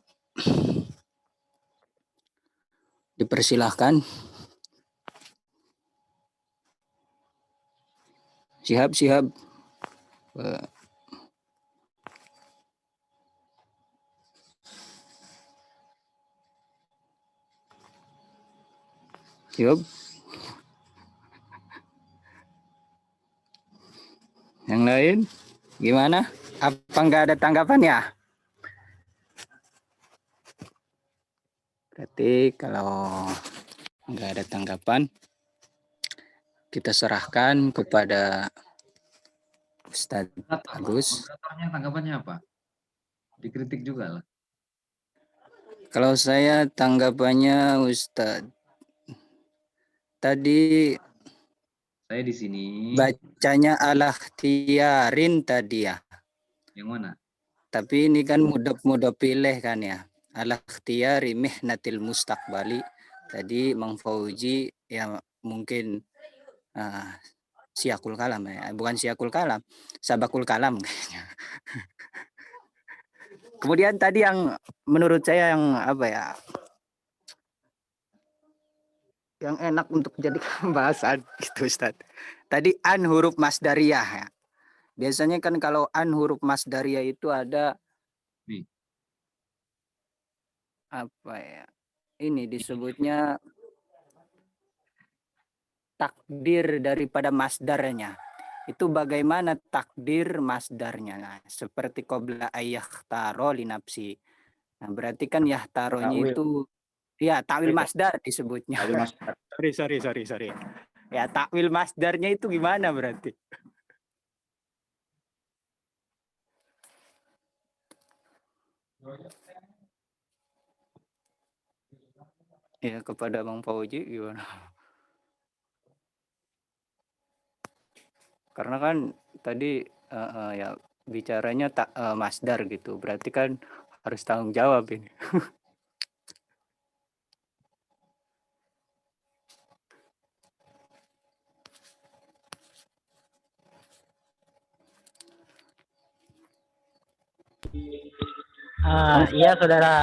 dipersilahkan. Siap. Siap. Yang lain gimana? Apa nggak ada tanggapan ya? Berarti kalau nggak ada tanggapan, kita serahkan kepada Ustadz Agus. Moderatornya tanggapannya apa? Dikritik juga lah. Kalau saya tanggapannya Ustadz, tadi saya di sini bacanya al-ikhtiyarin tadi ya. Yang mana? Tapi ini kan mudah pilih kan ya. Al-ikhtiyari mihnatil mustaqbali. Tadi Mang Fauji ya mungkin siakul kalam ya. Bukan siakul kalam, sabakul kalam kayaknya. Kemudian tadi yang menurut saya yang apa ya? Yang enak untuk dijadikan bahasan gitu Ustaz. Tadi an huruf masdariyah ya. Biasanya kan kalau an huruf masdariyah itu ada apa ya? Ini disebutnya takdir daripada masdarnya. Itu bagaimana takdir masdarnya? Nah, seperti qabla ayyahtaro li nafsi. Nah, berarti kan yahtaronya itu ya takwil masdar disebutnya. Sorry. Ya takwil masdarnya itu gimana berarti? Ya kepada Bang Fauji gimana? Karena kan tadi ya bicaranya masdar gitu. Berarti kan harus tanggung jawab ini. Iya saudara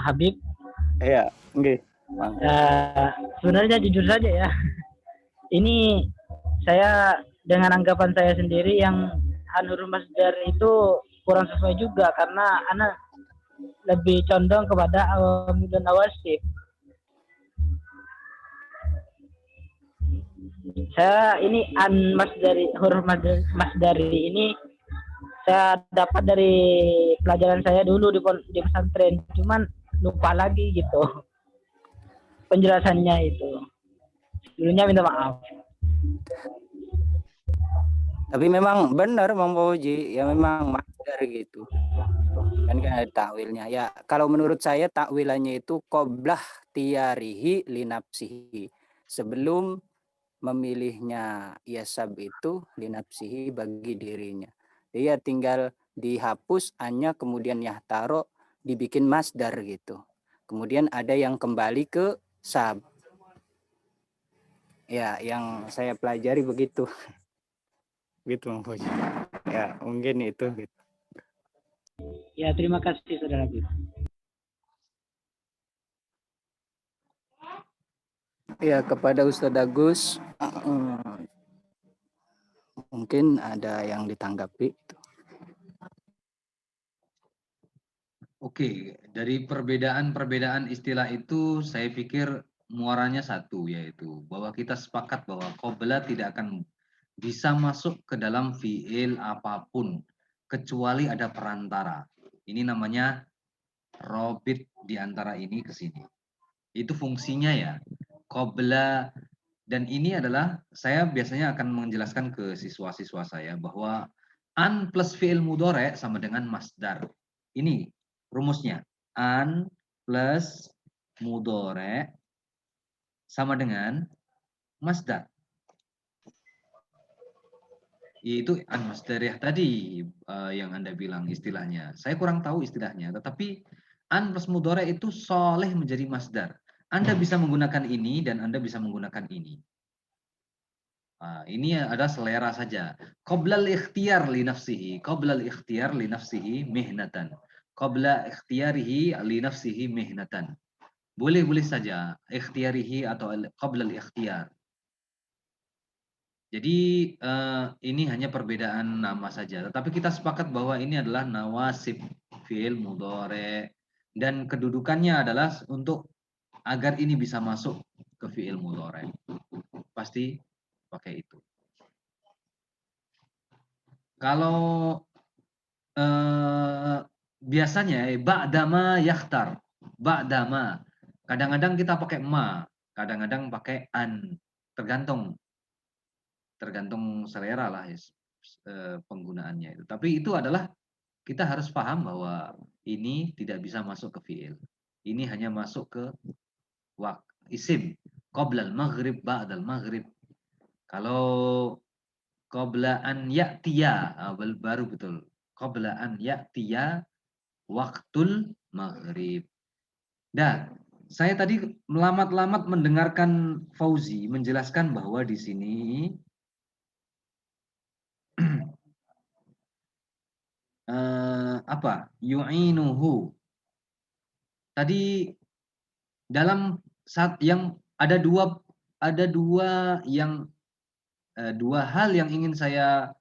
Habib. Iya, nggih. Sebenarnya jujur saja ya. Ini saya dengan anggapan saya sendiri yang Anur Masdar itu kurang sesuai juga karena anak lebih condong kepada awamil dan nawasib. Saya ini huruf masdari ini saya dapat dari pelajaran saya dulu di pesantren, cuman lupa lagi gitu penjelasannya itu. Dulunya minta maaf. Tapi memang benar Bang Fauji, ya memang masdar gitu. Kan ada takwilnya. Ya kalau menurut saya takwilannya itu qoblah tiyarihi linapsihi. Sebelum memilihnya yasab itu linapsihi bagi dirinya. Dia tinggal dihapus annya kemudian yahtaro dibikin masdar gitu. Kemudian ada yang kembali ke sab. Ya, yang saya pelajari begitu. Gitu Bang Fauji. Ya, mungkin itu gitu. Ya, terima kasih saudara Habib. Ya, kepada Ustadz Agus mungkin ada yang ditanggapi. Oke, dari perbedaan istilah itu saya pikir muaranya satu, yaitu bahwa kita sepakat bahwa qabla tidak akan bisa masuk ke dalam fiil apapun kecuali ada perantara. Ini namanya robit di antara ini ke sini. Itu fungsinya ya. Qabla, dan ini adalah saya biasanya akan menjelaskan ke siswa-siswa saya bahwa an plus fiil mudhari sama dengan masdar. Ini rumusnya. An plus mudhari sama dengan masdar. Itu an-masdariyah tadi yang Anda bilang istilahnya. Saya kurang tahu istilahnya, tetapi an plus mudhari itu soleh menjadi masdar. Anda bisa menggunakan ini dan Anda bisa menggunakan ini. Ini ada selera saja. Qoblal ikhtiyar li nafsihi, qoblal ikhtiyar li nafsihi mihnatan. Qabla ikhtiyarihi li nafsihi mihnatan. Boleh-boleh saja ikhtiyarihi atau qoblal ikhtiyar. Jadi ini hanya perbedaan nama saja. Tetapi kita sepakat bahwa ini adalah nawasib fi'il mudhari dan kedudukannya adalah untuk agar ini bisa masuk ke fi'il mudhari. Pasti pakai itu. Kalau biasanya ba'dama yakhtar, ba'dama. Kadang-kadang kita pakai ma, kadang-kadang pakai an, tergantung selera lah penggunaannya itu. Tapi itu adalah kita harus paham bahwa ini tidak bisa masuk ke fiil. Ini hanya masuk ke isim. Qoblal maghrib, ba'dal maghrib. Kalau qabla an ya'tiya, baru betul. Qabla an ya'tiya waktul maghrib. Dan saya tadi melamat-lamat mendengarkan Fauzi menjelaskan bahwa di sini yu'inuhu. Tadi dalam saat yang ada dua hal yang ingin saya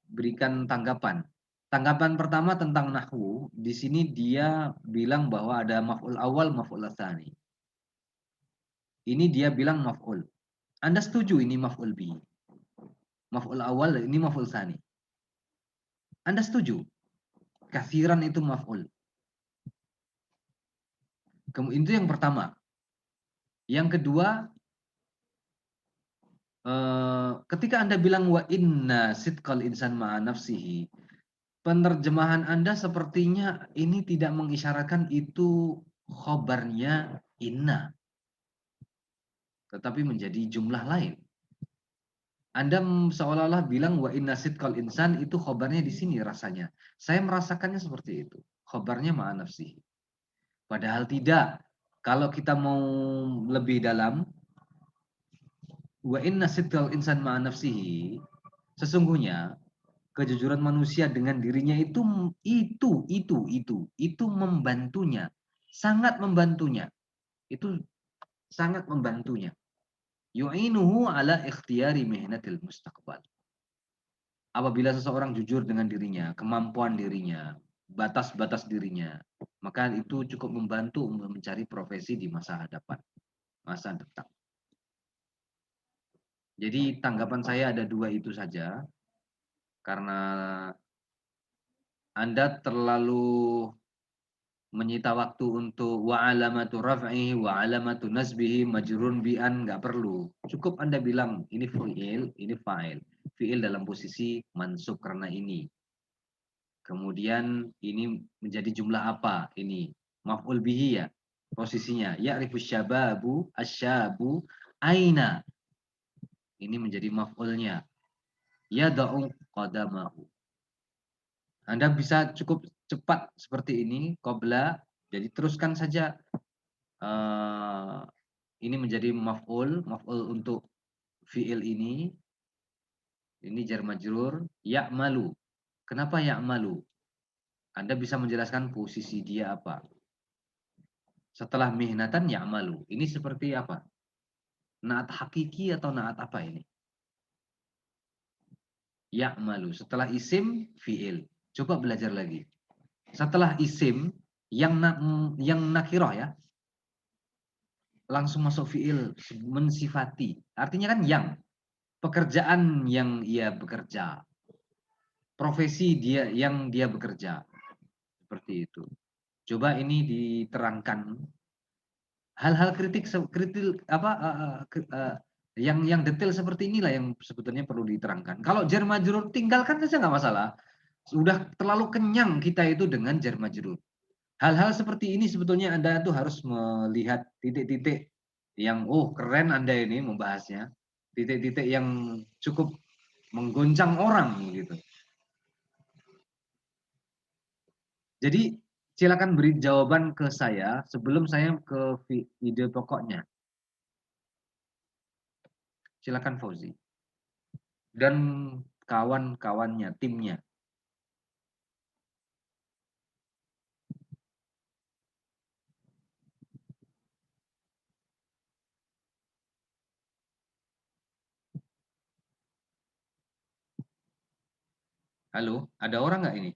berikan tanggapan. Tanggapan pertama tentang nahwu, di sini dia bilang bahwa ada maf'ul awal, maf'ul tsani. Ini dia bilang maf'ul. Anda setuju ini maf'ul bi? Maf'ul awal, ini maf'ul tsani. Anda setuju? Kathiran itu maf'ul. Itu yang pertama. Yang kedua, ketika Anda bilang wa inna sidqal insan ma'a nafsihi, penerjemahan Anda sepertinya ini tidak mengisyaratkan itu khobarnya inna, tetapi menjadi jumlah lain. Anda seolah-olah bilang wa inna sidqal insan itu khobarnya di sini rasanya. Saya merasakannya seperti itu. Khobarnya ma'a nafsihi. Padahal tidak. Kalau kita mau lebih dalam, wa inna sidqal insan ma'a nafsihi, sesungguhnya kejujuran manusia dengan dirinya itu membantunya, sangat membantunya. Itu sangat membantunya. Yu'inuhu ala ikhtiyari mihnatil mustaqbal. Apabila seseorang jujur dengan dirinya, kemampuan dirinya, batas-batas dirinya, maka itu cukup membantu mencari profesi di masa hadapan, masa depan. Jadi tanggapan saya ada dua itu saja, karena Anda terlalu menyita waktu untuk wa alamatu raf'ihi wa alamatu nasbihi majrun bi an, nggak perlu. Cukup Anda bilang ini fi'il, ini fa'il. Fi'il dalam posisi mansub karena ini. Kemudian ini menjadi jumlah apa? Ini maf'ul bihi ya. Posisinya ya'rifu syababu asyabu aina. Ini menjadi maf'ulnya. Yada'u qadamahu. Anda bisa cukup cepat seperti ini, qabla, jadi teruskan saja. Ini menjadi maf'ul untuk fi'il ini jar majrur, ya'malu. Kenapa ya'malu? Anda bisa menjelaskan posisi dia apa. Setelah mihnatan ya'malu. Ini seperti apa? Naat hakiki atau naat apa ini? Ya'malu. Setelah isim, fi'il. Coba belajar lagi. Setelah isim yang nakirah ya. langsung masuk fiil mensifati. Artinya kan yang pekerjaan yang ia bekerja, profesi dia yang dia bekerja. Seperti itu. Coba ini diterangkan hal-hal kritik yang detail seperti inilah yang sebetulnya perlu diterangkan. Kalau jar majrur tinggalkan saja nggak masalah. Sudah terlalu kenyang kita itu dengan jar majrur. Hal-hal seperti ini sebetulnya Anda tuh harus melihat titik-titik yang keren Anda ini membahasnya. Titik-titik yang cukup menggoncang orang gitu. Jadi silakan beri jawaban ke saya sebelum saya ke ide pokoknya. Silakan Fauzi. Dan kawan-kawannya, timnya. Halo, ada orang nggak ini?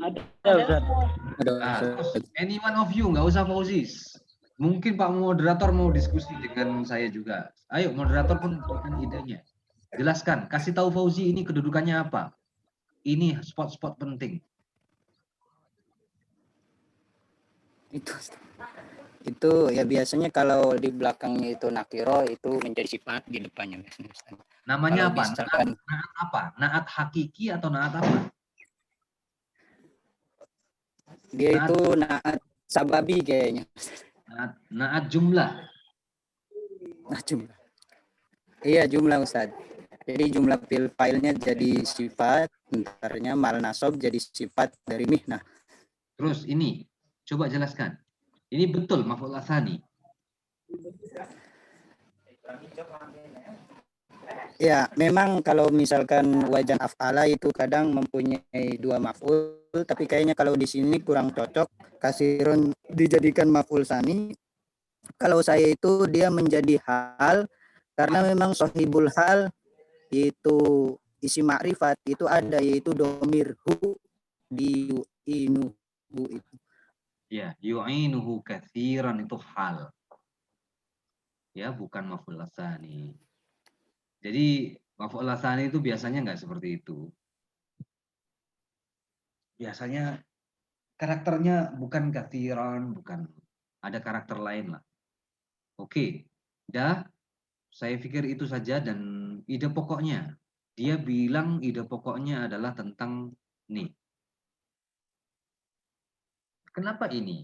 Ada. Any one of you, nggak usah Fauzi. Mungkin Pak Moderator mau diskusi dengan saya juga. Ayo, Moderator pun berikan idenya. Jelaskan, kasih tahu Fauzi ini kedudukannya apa. Ini spot-spot penting. Itu ya biasanya kalau di belakangnya itu nakiro itu menjadi sifat, di depannya biasanya. Namanya Kalau apa? misalkan Naat apa? Naat hakiki atau naat apa? dia itu naat sababi kayaknya. Naat jumlah. Nah, jumlah. Iya, jumlah Ustaz. Jadi jumlah filenya jadi sifat, entarnya mal nasab jadi sifat dari mihnah. Terus ini, coba jelaskan. Ini betul maf'ul tsani. Ya, memang kalau misalkan wajan af'ala itu kadang mempunyai dua maf'ul, tapi kayaknya kalau di sini kurang cocok kasirun dijadikan maf'ul tsani. Kalau saya itu dia menjadi hal karena memang sahibul hal itu isi makrifat itu ada, yaitu domir hu di inuhu itu. Ya, yu'inuhu katsiran itu hal. Ya, bukan maf'ul tsani. Jadi maf'ul tsani itu biasanya nggak seperti itu. Biasanya karakternya bukan katsiran, bukan, ada karakter lain lah. Oke, dah. Saya pikir itu saja dan ide pokoknya. Dia bilang ide pokoknya adalah tentang nih. Kenapa ini?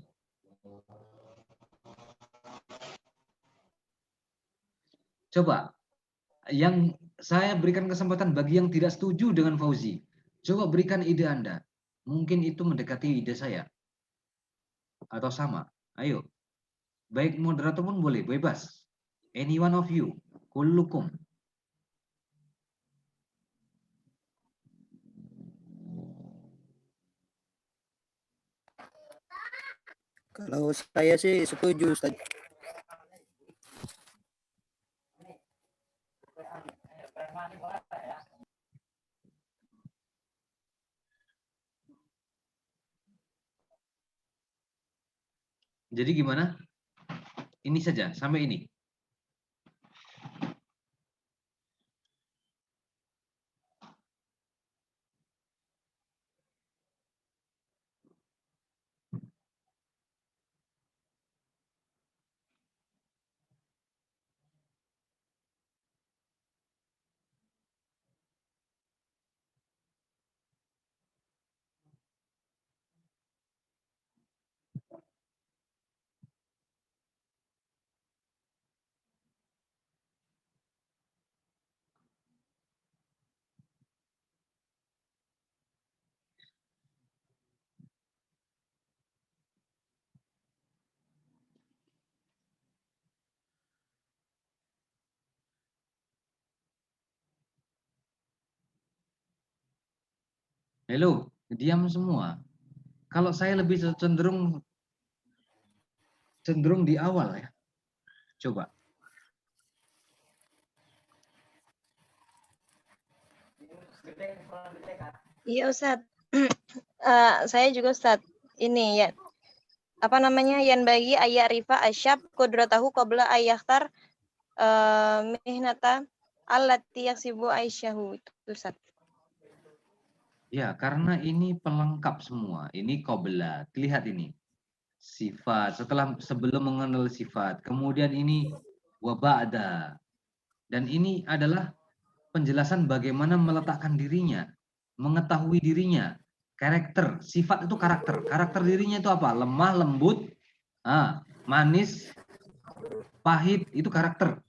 Coba, yang saya berikan kesempatan bagi yang tidak setuju dengan Fauzi. Coba berikan ide Anda. Mungkin itu mendekati ide saya. Atau sama. Ayo. Baik moderator pun boleh, bebas. Any one of you. Kullukum. Kalau saya sih setuju Ustaz. Jadi gimana? Ini saja, sampai ini. Halo, diam semua. Kalau saya lebih cenderung di awal ya. Coba. Iya Ustadz. Saya juga Ustadz. Ini ya. apa namanya, yan bagi ayarifa asyab qudratahu qabla ayakhtar mihnata allati yaksibu aisyahu. Itu Ustaz. Ya, karena ini pelengkap semua. Ini qabla. Lihat ini. Sifat. Sebelum mengenal sifat. Kemudian ini wa ba'da. Dan ini adalah penjelasan bagaimana meletakkan dirinya, mengetahui dirinya. Karakter. Sifat itu karakter. Karakter dirinya itu apa? Lemah, lembut, manis, pahit, itu karakter.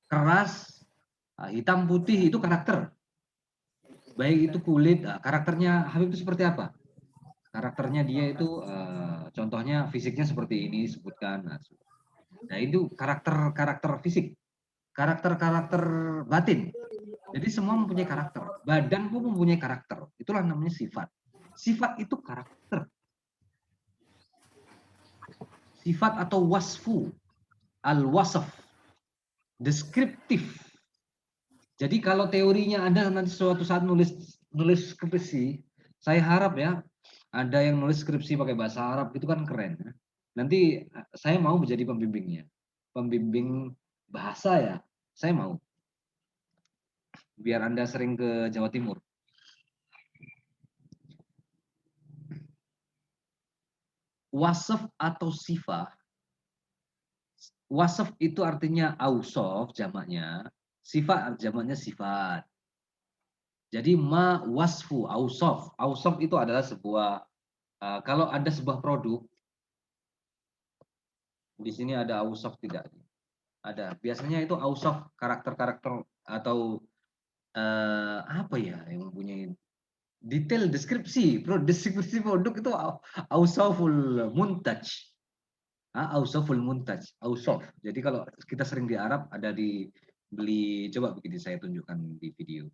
Keras, hitam, putih, itu karakter. Baik itu kulit, karakternya Habib itu seperti apa? Karakternya dia itu, contohnya fisiknya seperti ini disebutkan. Nah itu karakter fisik, karakter batin. Jadi semua mempunyai karakter. Badan pun mempunyai karakter. Itulah namanya sifat. Sifat itu karakter. Sifat atau wasfu, al-wasaf, deskriptif. Jadi kalau teorinya Anda nanti suatu saat nulis skripsi, saya harap ya ada yang nulis skripsi pakai bahasa Arab itu kan keren. Nanti saya mau menjadi pembimbingnya, pembimbing bahasa ya, saya mau. Biar Anda sering ke Jawa Timur. Wasaf atau sifat. Wasaf itu artinya ausof jamaknya. Sifat jamaknya sifat. Jadi ma wasfu ausof. Ausof itu adalah sebuah, kalau ada sebuah produk, di sini ada ausof tidak? Ada. Biasanya itu ausof karakter-karakter atau apa ya yang mempunyai detail deskripsi. Deskripsi produk itu ausoful muntaj. Ausoful muntaj. Ausof. Jadi kalau kita sering di Arab ada beli, coba begini saya tunjukkan di video.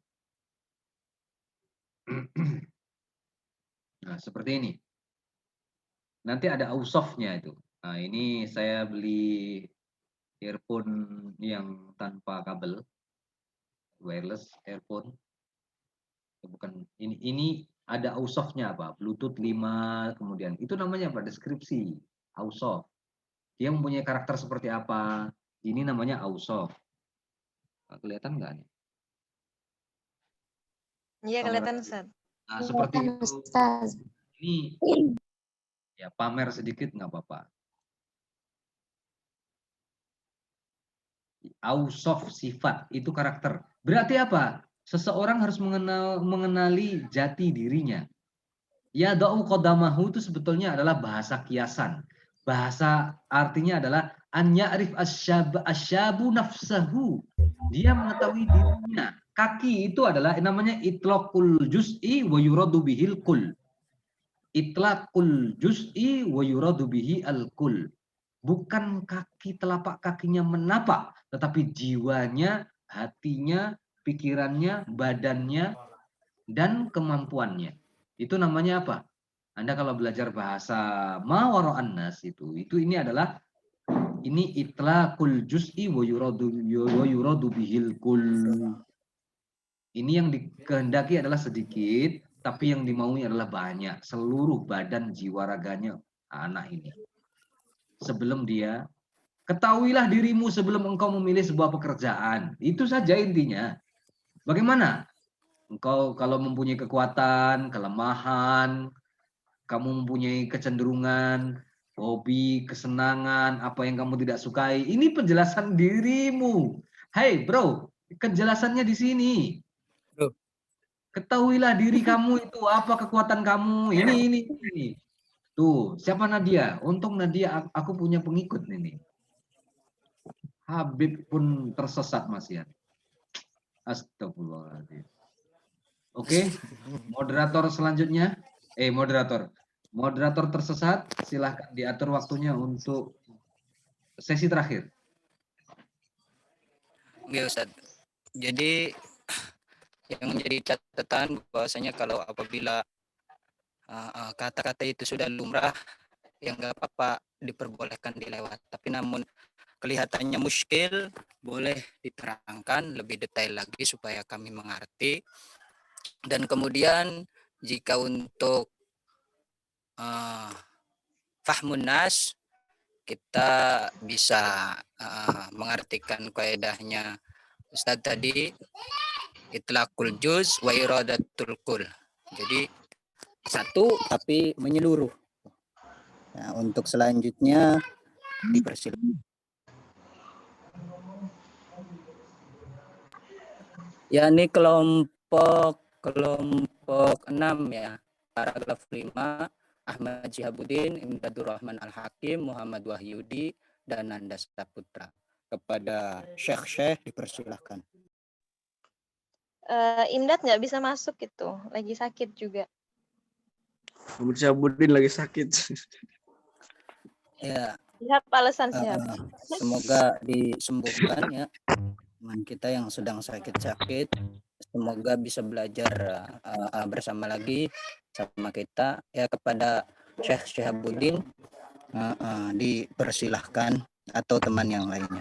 Nah, seperti ini. Nanti ada ausofnya itu. Nah, ini saya beli earphone yang tanpa kabel, wireless earphone. Bukan ini ada ausofnya apa? Bluetooth 5, kemudian itu namanya apa? Deskripsi, ausof. Dia mempunyai karakter seperti apa? Ini namanya ausof. Kelihatan nggak nih? Iya, kelihatan Ustaz. Nah, seperti itu. Ini ya pamer sedikit nggak apa-apa. Ausof sifat itu karakter. Berarti apa? Seseorang harus mengenali jati dirinya. Ya da'u qadamahu itu sebetulnya adalah bahasa kiasan. Bahasa artinya adalah an ya'rif asyabu nafsahu. Dia mengetahui dirinya. Kaki itu adalah namanya itlaqul juz'i wa yuradu bihil kul. Itlaqul juz'i wa yuradu bihi al kul. Bukan kaki telapak kakinya menapak, tetapi jiwanya, hatinya, pikirannya, badannya, dan kemampuannya. Itu namanya apa? Anda kalau belajar bahasa ma wara'an nas ini adalah ini itlaqul juz'i wa yuradu bihil kul. Ini yang dikehendaki adalah sedikit, tapi yang dimaui adalah banyak. Seluruh badan jiwa raganya anak ini. Sebelum dia, ketahuilah dirimu sebelum engkau memilih sebuah pekerjaan. Itu saja intinya. Bagaimana? Engkau kalau mempunyai kekuatan, kelemahan, kamu mempunyai kecenderungan, hobi, kesenangan, apa yang kamu tidak sukai. Ini penjelasan dirimu. Hai bro, kejelasannya di sini. Ketahuilah diri kamu itu apa kekuatan kamu. Ini. Tuh, siapa Nadia? Untung Nadia aku punya pengikut ini. Habib pun tersesat Mas Yan. Astagfirullahaladzim. Oke, moderator selanjutnya. Moderator tersesat, silahkan diatur waktunya untuk sesi terakhir. Oke Ustaz. Jadi yang menjadi catatan bahwasanya kalau apabila kata-kata itu sudah lumrah, yang nggak apa-apa diperbolehkan dilewat. Tapi namun kelihatannya muskil, boleh diterangkan lebih detail lagi supaya kami mengerti. Dan kemudian jika untuk fahmun nas, kita bisa mengartikan kaidahnya Ustadz tadi, itlaqul juz wa iradatul kul. Jadi satu tapi menyeluruh. Nah, untuk selanjutnya dipersilakan. Ya, ini kelompok 6 ya. Paragraf 5, Ahmad Syihabuddin, Imdadur Rahman Al-Hakim, Muhammad Wahyudi, dan Nanda Saputra. Kepada Syekh dipersilahkan. Imdad nggak bisa masuk gitu, lagi sakit juga. Ahmad Syihabuddin lagi sakit. Ya, Siap, alasan siap. semoga disembuhkan ya teman kita yang sedang sakit-sakit. Semoga bisa belajar bersama lagi sama kita ya. Kepada Syekh Syihabuddin dipersilahkan atau teman yang lainnya.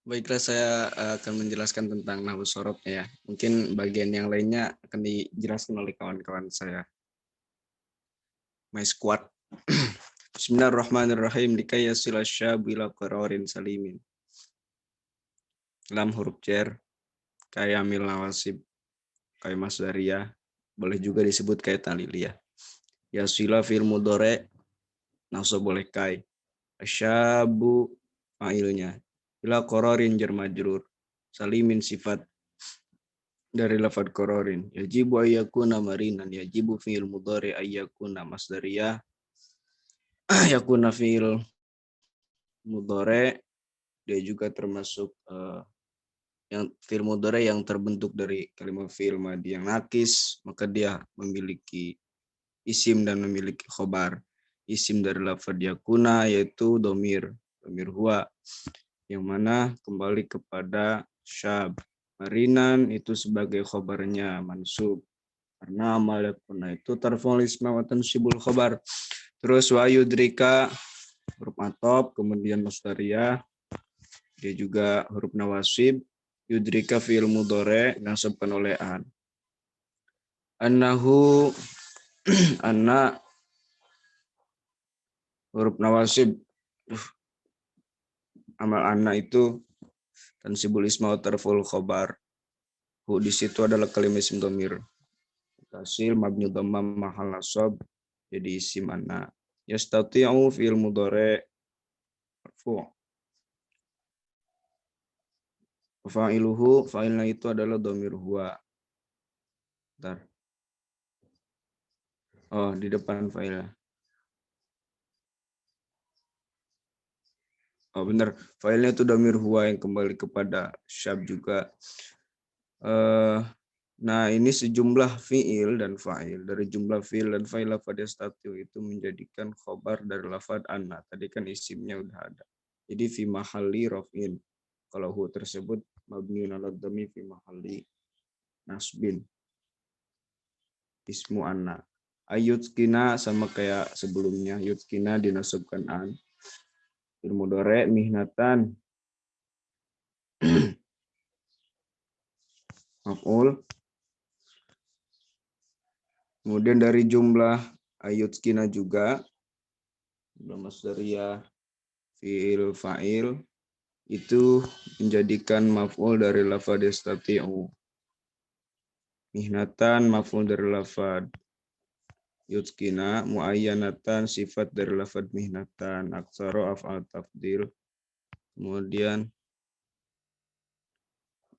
Baiklah, saya akan menjelaskan tentang nahwu sorof ya. Mungkin bagian yang lainnya akan dijelaskan oleh kawan-kawan saya. My squad. Bismillahirrahmanirrahim. Likayasila syabu ila qararin salimin. Lam huruf jar, kayak mil nawasib, kayak masdariyah, boleh juga disebut kayak taliliyah. Yasila fil mudhari, nasab boleh kai. Asyabu fa'ilnya. Ila qararin jar majrur. Salimin sifat dari lafad qararin. Yajibu ayyakuna marinan. Yajibu fi'il mudhari ayyakuna masdariyah. Yakuna fi'il mudhari, dia juga termasuk yang fi'il mudhari yang terbentuk dari kalimat fi'il madhi yang nakis, maka dia memiliki isim dan memiliki khobar. Isim dari lafad yakuna yaitu domir huwa, yang mana kembali kepada syab. Marinan itu sebagai khobarnya mansub, karena amal yakuna itu tarful isma wa tansibul khobar. Terus wa yudrika huruf atop, kemudian mustariyah, dia juga huruf nawasib. Yudrika fi'il mudhari nasabkan oleh an. Annahu anna huruf nawasib. Amal anna itu tansibul isma wa tarful khobar. Hu di situ adalah kalimat isim dhamir. Tasil mabni dhammam mahal nasab, jadi isim anna. Yastati'u fi'il mudhari marfu'. Fa'iluhu, fa'ilnya itu adalah dhamir huwa. Bentar. Oh, di depan fa'ilnya. Oh, benar. Fa'ilnya itu dhamir huwa yang kembali kepada syab juga. Nah, ini sejumlah fi'il dan fa'il. Dari jumlah fi'il dan fa'il lafad yastatiu itu menjadikan khobar dari lafad anna. Tadi kan isimnya udah ada. Jadi fi mahalli raf'in. Kalau hu tersebut mabniun ala dhammi fi mahalli nasbin. Ismu anna. Ayutkina sama kayak sebelumnya. Yutkina dinasabkan an. Fil mudhari mihnatan. Maf'ul. Kemudian dari jumlah ayutkina juga. Jumlah masdariyah fi'il fa'il. Itu menjadikan maf'ul dari lafad yastati'u. Mihnatan maf'ul dari lafad yutkina, muayyanatan sifat dari lafad mihnatan, aksaro af'al tafdil. Kemudian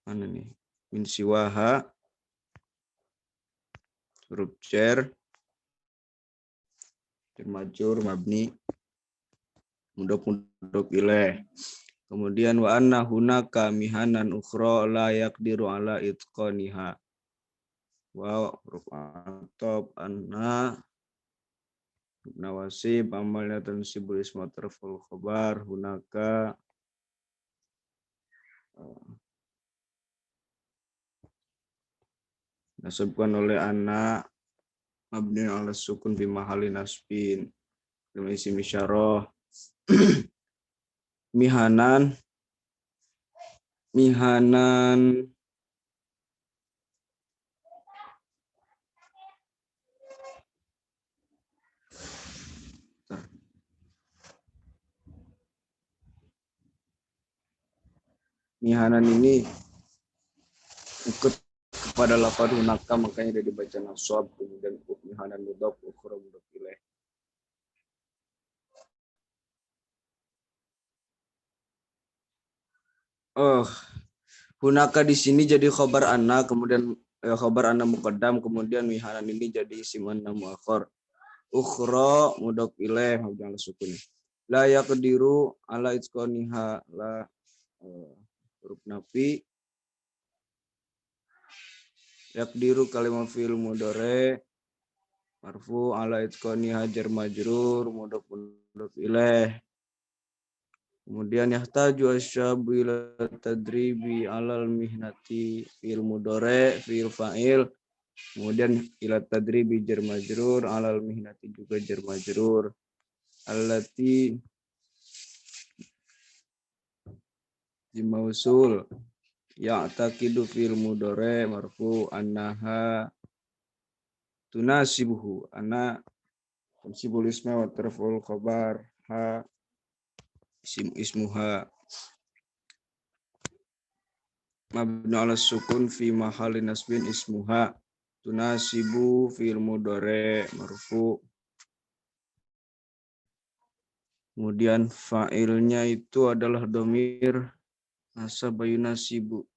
mana nih? Min siwaha huruf jar majrur mabni mudhaf ilaih. Kemudian wa anna hunaka mihanan ukhra la yaqdiru ala itqaniha. Wa huruf atop anna nawasib amalnya tansibul isma tarful khabar hunaka nasabkan oleh anna mabni ala sukun fi mahalli nasbin dengan isim isyarah. Mihanan mihanan ini ikut kepada lafaz hunaka, makanya dia dibaca nasab, kemudian mihanan mudhaf, ukhra mudhaf ilaih. Hunaka di sini jadi khabar anna, kemudian khabar anna muqaddam, kemudian mihanan ini jadi isim anna muakhar. Ukhra mudhaf ilaih mabni ala sukun. La yaqdiru ala itqaniha, la huruf nafi. Yaqdiru kalimat fi'il mudhari marfu ala itqaniha jar majrur mudhaf ilaih. Kemudian yahtaju asyabu ila tadribi alal mihnati fi'il mudhari fi'il fa'il. Kemudian ila tadribi jar majrur alal mihnati juga jar majrur. Allati dimausul ya'taqidu fi'il mudhari marfu annaha tunasibuhu, anna tansibul isma wa tarful khabar ha ismuha mabni ala sukun fi mahalli nasbin ismuha. Tunasibu fi'il mudhari marfu. Kemudian fa'ilnya itu adalah dhamir nasaba yunasibu,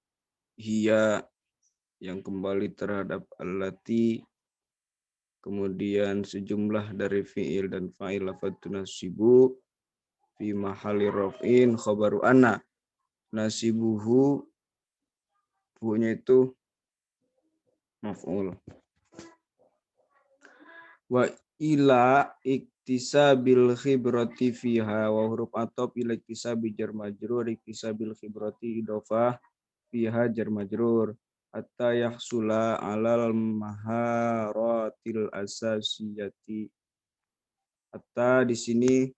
hiya yang kembali terhadap allati. Kemudian sejumlah dari fi'il dan fa'il lafadz tunasibu fi mahalli raf'in khabaru anna. Nasibuhu punya itu maf'ul. Wa ila iktisabil khibrati fiha, wa huruf atop ila iktisabi jar majrur, iktisabil khibrati idhofah fiha jar majrur. Hatta yahsula alal maharatil asasiyati. Hatta di sini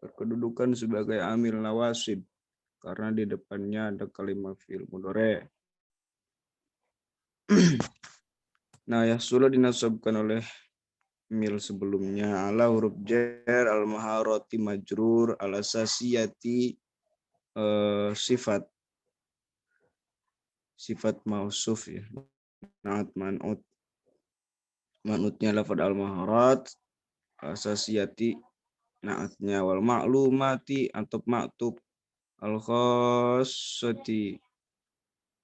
berkedudukan sebagai amil nawasib karena di depannya ada kalimat fi'il mudhari. Nah, yahsula dinasabkan oleh mil sebelumnya, ala huruf jar, al maharati majrur, al asasiyati sifat mausuf ya. Naat man'ut. Man'utnya lafadz al maharat, asasiyati naatnya, wal ma'lumati atau maktub, al khassati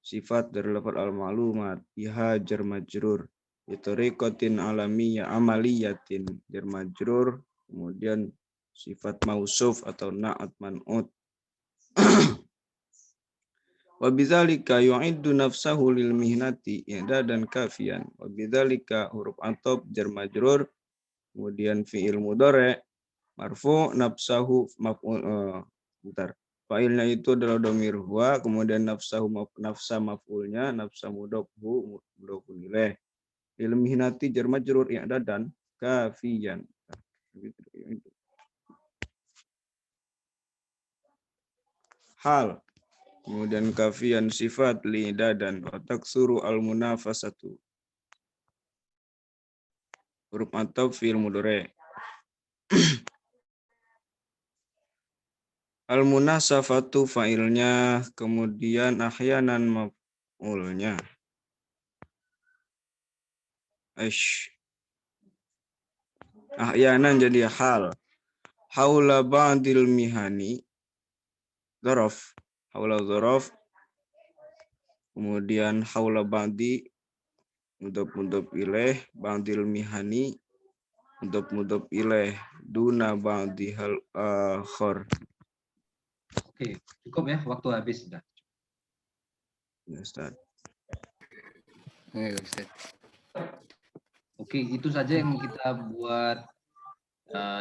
sifat dari lafadz al ma'lumat, biha jar majrur. Bitariqatin alamiyah amaliyatin jar majrur, kemudian sifat mausuf atau na'at man'ut. Wa bidzalika yu'iddu nafsahu lil mihnati i'dadan kafiyan. Wa bidzalika huruf atop jar majrur, kemudian fi'il mudhari marfu nafsahu maf'ul fa'ilnya itu adalah dhamir huwa, kemudian nafsahu nafsa maf'ulnya, nafsa mudhafhu mudhafun ilaih. Lil mihnati jar majrur i'dadan kafiyan. Hal, kemudian kafiyan sifat li'dadan wa taksuru al munafasatu. Huruf ataf fi'il mudhari. Al munasafatu fa'ilnya, kemudian ahyanan maf'ulnya. Ahyanan jadi hal. Haula ba'dil mihani dzaraf, haula dzaraf. Kemudian haula ba'di mudhaf ilaih, ba'dil mihani mudhaf ilaih, duna ba'di hal akhar. Oke, cukup ya, waktu habis sudah. Ya, Ustaz. Ya, Ustaz. Oke, itu saja yang kita buat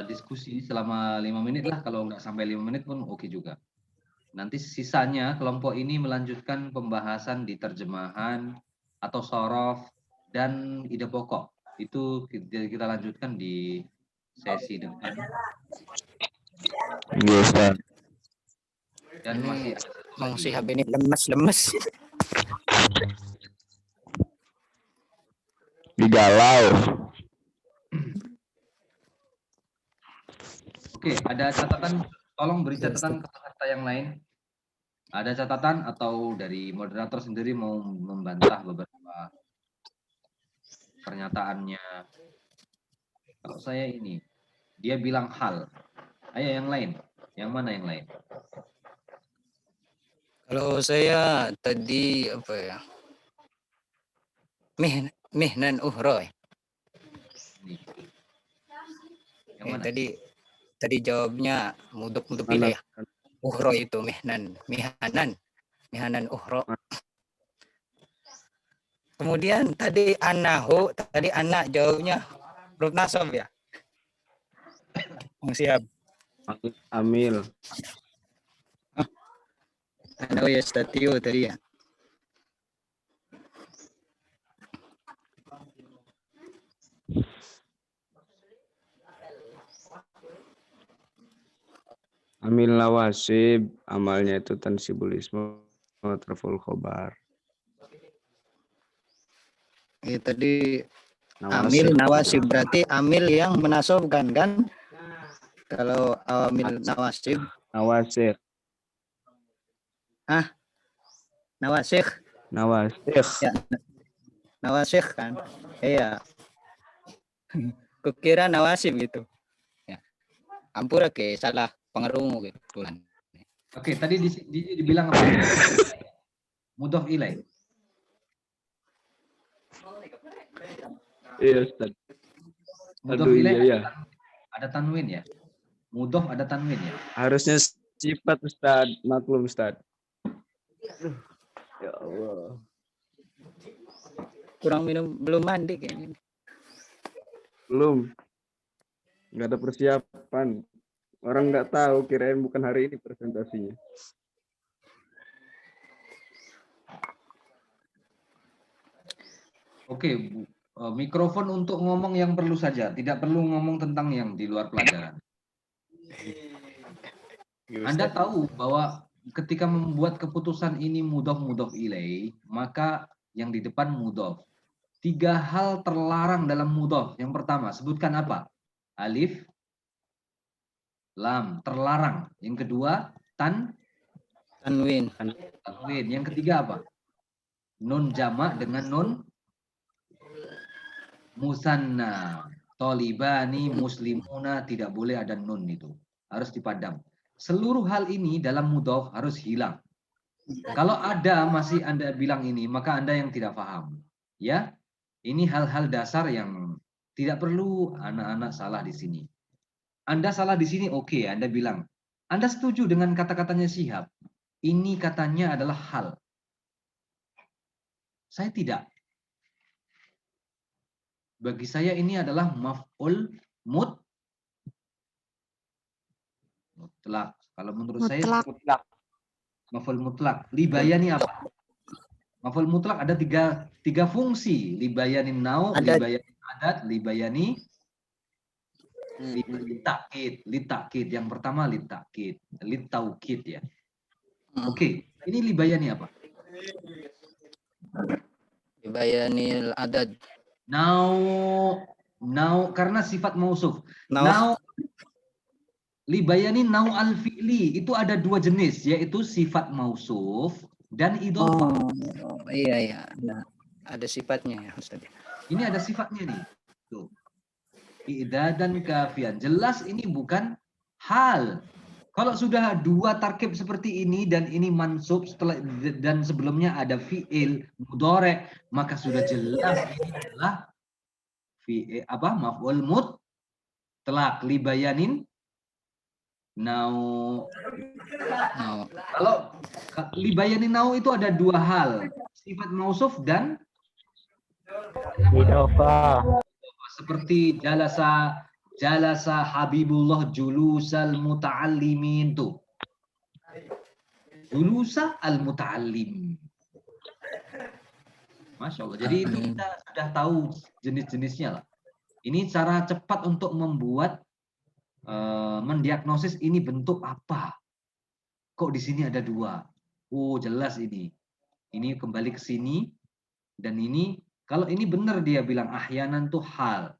diskusi selama 5 menit lah. Kalau nggak sampai 5 menit pun oke juga. Nanti sisanya kelompok ini melanjutkan pembahasan di terjemahan atau sorof dan ide pokok. Itu kita lanjutkan di sesi depan. Iya, Ustaz. Dan masih Bang Syihab ini lemes. Digalau. Oke, ada catatan, tolong beri catatan ke peserta yang lain. Ada catatan atau dari moderator sendiri mau membantah beberapa pernyataannya? Kalau saya ini, dia bilang hal. Ayo yang lain. Yang mana yang lain? Kalau saya tadi apa ya? Mihnan uhro. Nih. Yang mana? Tadi jawabnya mudok pilih ya. Uhro itu mihanan uhro. Kemudian tadi anahu, tadi anak jawabnya huruf nasab ya. Siap. Amil. Anahu yastatiu tadi ya. Amil nawasib, amalnya itu tansibul ismu tarful khobar. Ya, tadi amil nawasib berarti amil yang menasobkan kan? Kalau amil nawasib. Nawasih. Nawasih. Ya, nawasih kan? Iya. Kukira nawasib gitu. Ya. Ampura ke salah pengerungu gitu. Oke, tadi dibilang apa? Mudhof ilaih. Iya, Ustaz. Mudhof ilaih ada tanwin ya. Mudhof ada tanwin ya. Harusnya sifat Ustaz, maklum Ustaz. Ya Allah. Kurang minum, belum mandi kayaknya. Belum. Nggak ada persiapan. Orang nggak tahu, kirain bukan hari ini presentasinya. Oke, mikrofon untuk ngomong yang perlu saja, tidak perlu ngomong tentang yang di luar pelajaran. Anda tahu bahwa ketika membuat keputusan ini mudhof ilaih, maka yang di depan mudhof. 3 hal terlarang dalam mudhof. Yang pertama, sebutkan apa? Alif, lam, terlarang. Yang kedua, tanwin. Yang ketiga apa? Nun jamak dengan nun musanna. Tolibani, muslimuna, tidak boleh ada nun itu. Harus dipadam. Seluruh hal ini dalam mudhof harus hilang. Kalau ada masih Anda bilang ini, maka Anda yang tidak paham. Ya, ini hal-hal dasar yang tidak perlu anak-anak salah di sini. Anda salah di sini, oke, Anda bilang. Anda setuju dengan kata-katanya Syihab. Ini katanya adalah hal. Saya tidak. Bagi saya ini adalah maf'ul mutlak. Kalau menurut saya mutlak. Maf'ul mutlak. Libayani apa? Maf'ul mutlak ada tiga fungsi. Libayani nau, libayani adat, libayani litakid. Yang pertama litakid, litaukid ya. Oke, ini libayani apa? Libayani adad. Nau karena sifat mausuf. Nau libayani nau al-fi'li itu ada 2 jenis, yaitu sifat mausuf dan idhofah. Oh, iya. Ada sifatnya ya, Ustaz. Ini ada sifatnya nih. Tuh. I'dadan kafian. Jelas ini bukan hal. Kalau sudah 2 tarkib seperti ini dan ini mansub setelah dan sebelumnya ada fi'il mudhari', maka sudah jelas ini adalah fi'il maf'ul mutlak libayanin nau. Kalau libayanin nau itu ada 2 hal, sifat mausuf dan idhofah. Seperti jalasa Habibullah julusal muta'allimin tuh. Julusa al-muta'allim. Masya Allah. Jadi itu kita sudah tahu jenis-jenisnya lah. Ini cara cepat untuk membuat mendiagnosis ini bentuk apa. Kok di sini ada 2? Oh jelas ini. Ini kembali ke sini dan ini. Kalau ini benar dia bilang ahyanan tuh hal.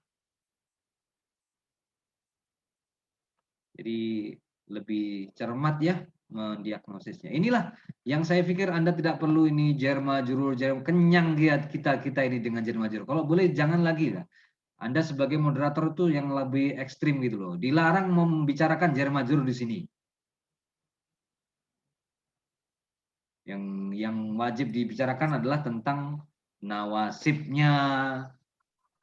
Jadi lebih cermat ya mendiagnosisnya. Inilah yang saya pikir Anda tidak perlu ini jar majrur, kenyang kita ini dengan jar majrur. Kalau boleh jangan lagi lah. Anda sebagai moderator itu yang lebih ekstrim gitu loh. Dilarang membicarakan jar majrur di sini. Yang wajib dibicarakan adalah tentang nawasibnya,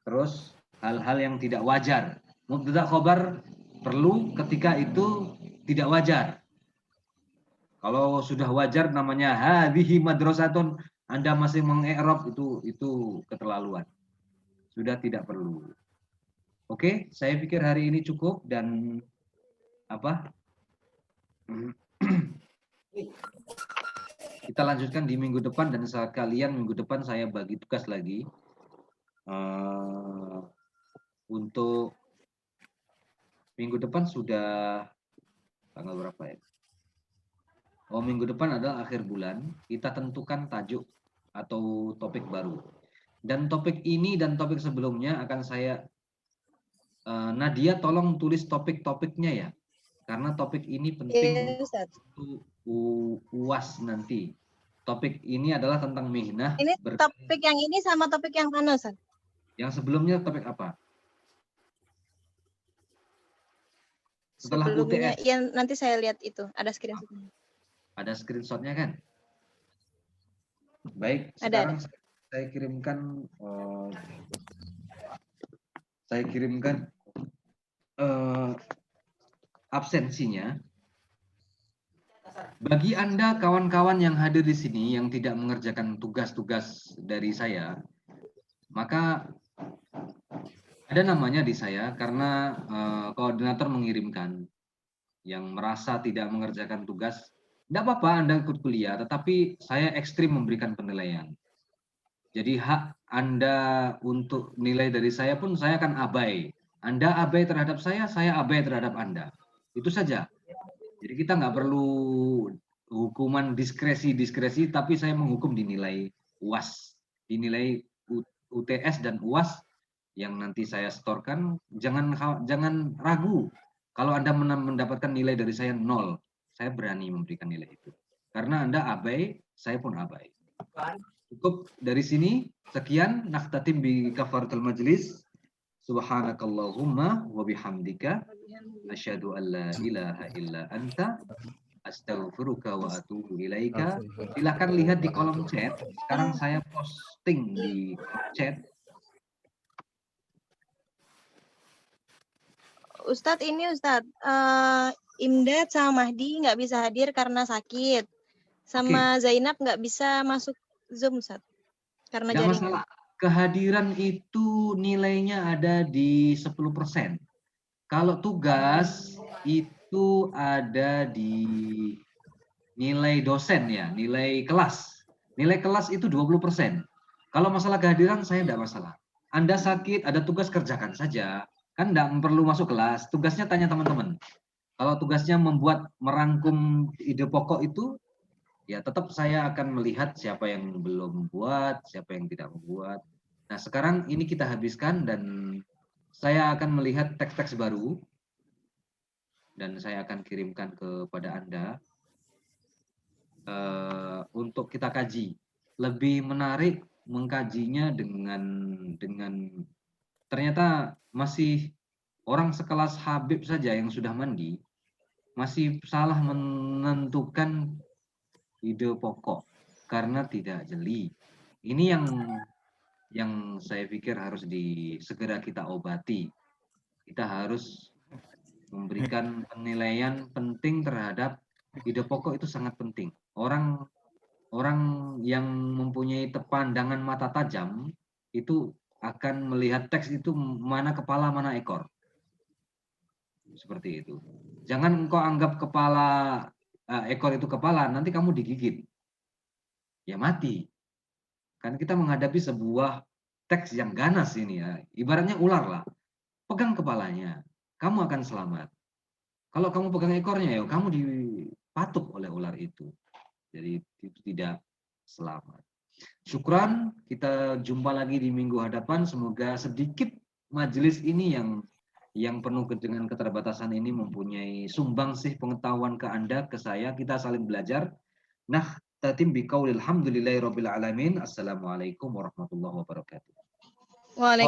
terus hal-hal yang tidak wajar. Mubtada khobar perlu ketika itu tidak wajar. Kalau sudah wajar namanya hadhihi madrasatun, Anda masih mengi'rab itu keterlaluan. Sudah tidak perlu. Oke, saya pikir hari ini cukup dan apa? Kita lanjutkan di minggu depan dan sekalian minggu depan saya bagi tugas lagi untuk minggu depan sudah tanggal berapa ya? Oh, minggu depan adalah akhir bulan, kita tentukan tajuk atau topik baru. Dan topik ini dan topik sebelumnya akan saya, Nadia tolong tulis topik-topiknya ya. Karena topik ini penting untuk UAS nanti. Topik ini adalah tentang mihnah. Ini topik yang ini sama topik yang mana, Ustaz? Yang sebelumnya topik apa? Setelah Sebelumnya, UTS. ya nanti saya lihat itu, ada screenshot-nya. Ada screenshotnya kan? Baik, Ada. sekarang saya kirimkan absensinya. Bagi Anda kawan-kawan yang hadir di sini yang tidak mengerjakan tugas-tugas dari saya, maka ada namanya di saya karena koordinator mengirimkan. Yang merasa tidak mengerjakan tugas, tidak apa-apa Anda ikut kuliah, tetapi saya ekstrim memberikan penilaian. Jadi hak Anda untuk nilai dari saya pun saya akan abai. Anda abai terhadap saya abai terhadap Anda. Itu saja. Jadi kita nggak perlu hukuman diskresi, tapi saya menghukum dinilai UAS, dinilai UTS dan UAS yang nanti saya setorkan. Jangan ragu. Kalau Anda mendapatkan nilai dari saya 0, saya berani memberikan nilai itu. Karena Anda abai, saya pun abai. Cukup dari sini. Sekian. Nakhtatim bi kafaratul majlis. Subhanakallahumma wa bihamdika. Asyhadu an la ilaha illa anta. Astaghfiruka wa atubu ilaika. Silakan lihat di kolom chat. Sekarang saya posting di kolom chat. Ustadz, Imdad sama Mahdi nggak bisa hadir karena sakit. Sama Zainab nggak bisa masuk Zoom, Ustadz. Karena Nggak jaringan. masalah. Kehadiran itu nilainya ada di 10%. Kalau tugas itu ada di nilai dosen ya, nilai kelas. Nilai kelas itu 20%. Kalau masalah kehadiran saya tidak masalah. Anda sakit, ada tugas kerjakan saja. Kan tidak perlu masuk kelas, tugasnya tanya teman-teman. Kalau tugasnya merangkum ide pokok itu, ya tetap saya akan melihat siapa yang belum membuat, siapa yang tidak membuat. Nah sekarang ini kita habiskan dan saya akan melihat teks-teks baru dan saya akan kirimkan kepada Anda untuk kita kaji. Lebih menarik mengkajinya dengan ternyata masih orang sekelas Habib saja yang sudah mandi masih salah menentukan ide pokok karena tidak jeli. Ini yang saya pikir harus segera kita obati. Kita harus memberikan penilaian penting terhadap ide pokok, itu sangat penting. Orang yang mempunyai pandangan mata tajam itu akan melihat teks itu mana kepala mana ekor. Seperti itu. Jangan engkau anggap ekor itu kepala, nanti kamu digigit. Ya mati. Kan kita menghadapi sebuah teks yang ganas ini ya. Ibaratnya ular lah. Pegang kepalanya, kamu akan selamat. Kalau kamu pegang ekornya ya kamu dipatuk oleh ular itu. Jadi itu tidak selamat. Syukran, kita jumpa lagi di minggu hadapan. Semoga sedikit majelis ini yang yang penuh dengan keterbatasan ini mempunyai sumbangsih pengetahuan ke Anda, ke saya, kita saling belajar. Nah, tatim biqaulil hamdulillahirabbil alamin. Assalamualaikum warahmatullahi wabarakatuh. Waalaikumsalam.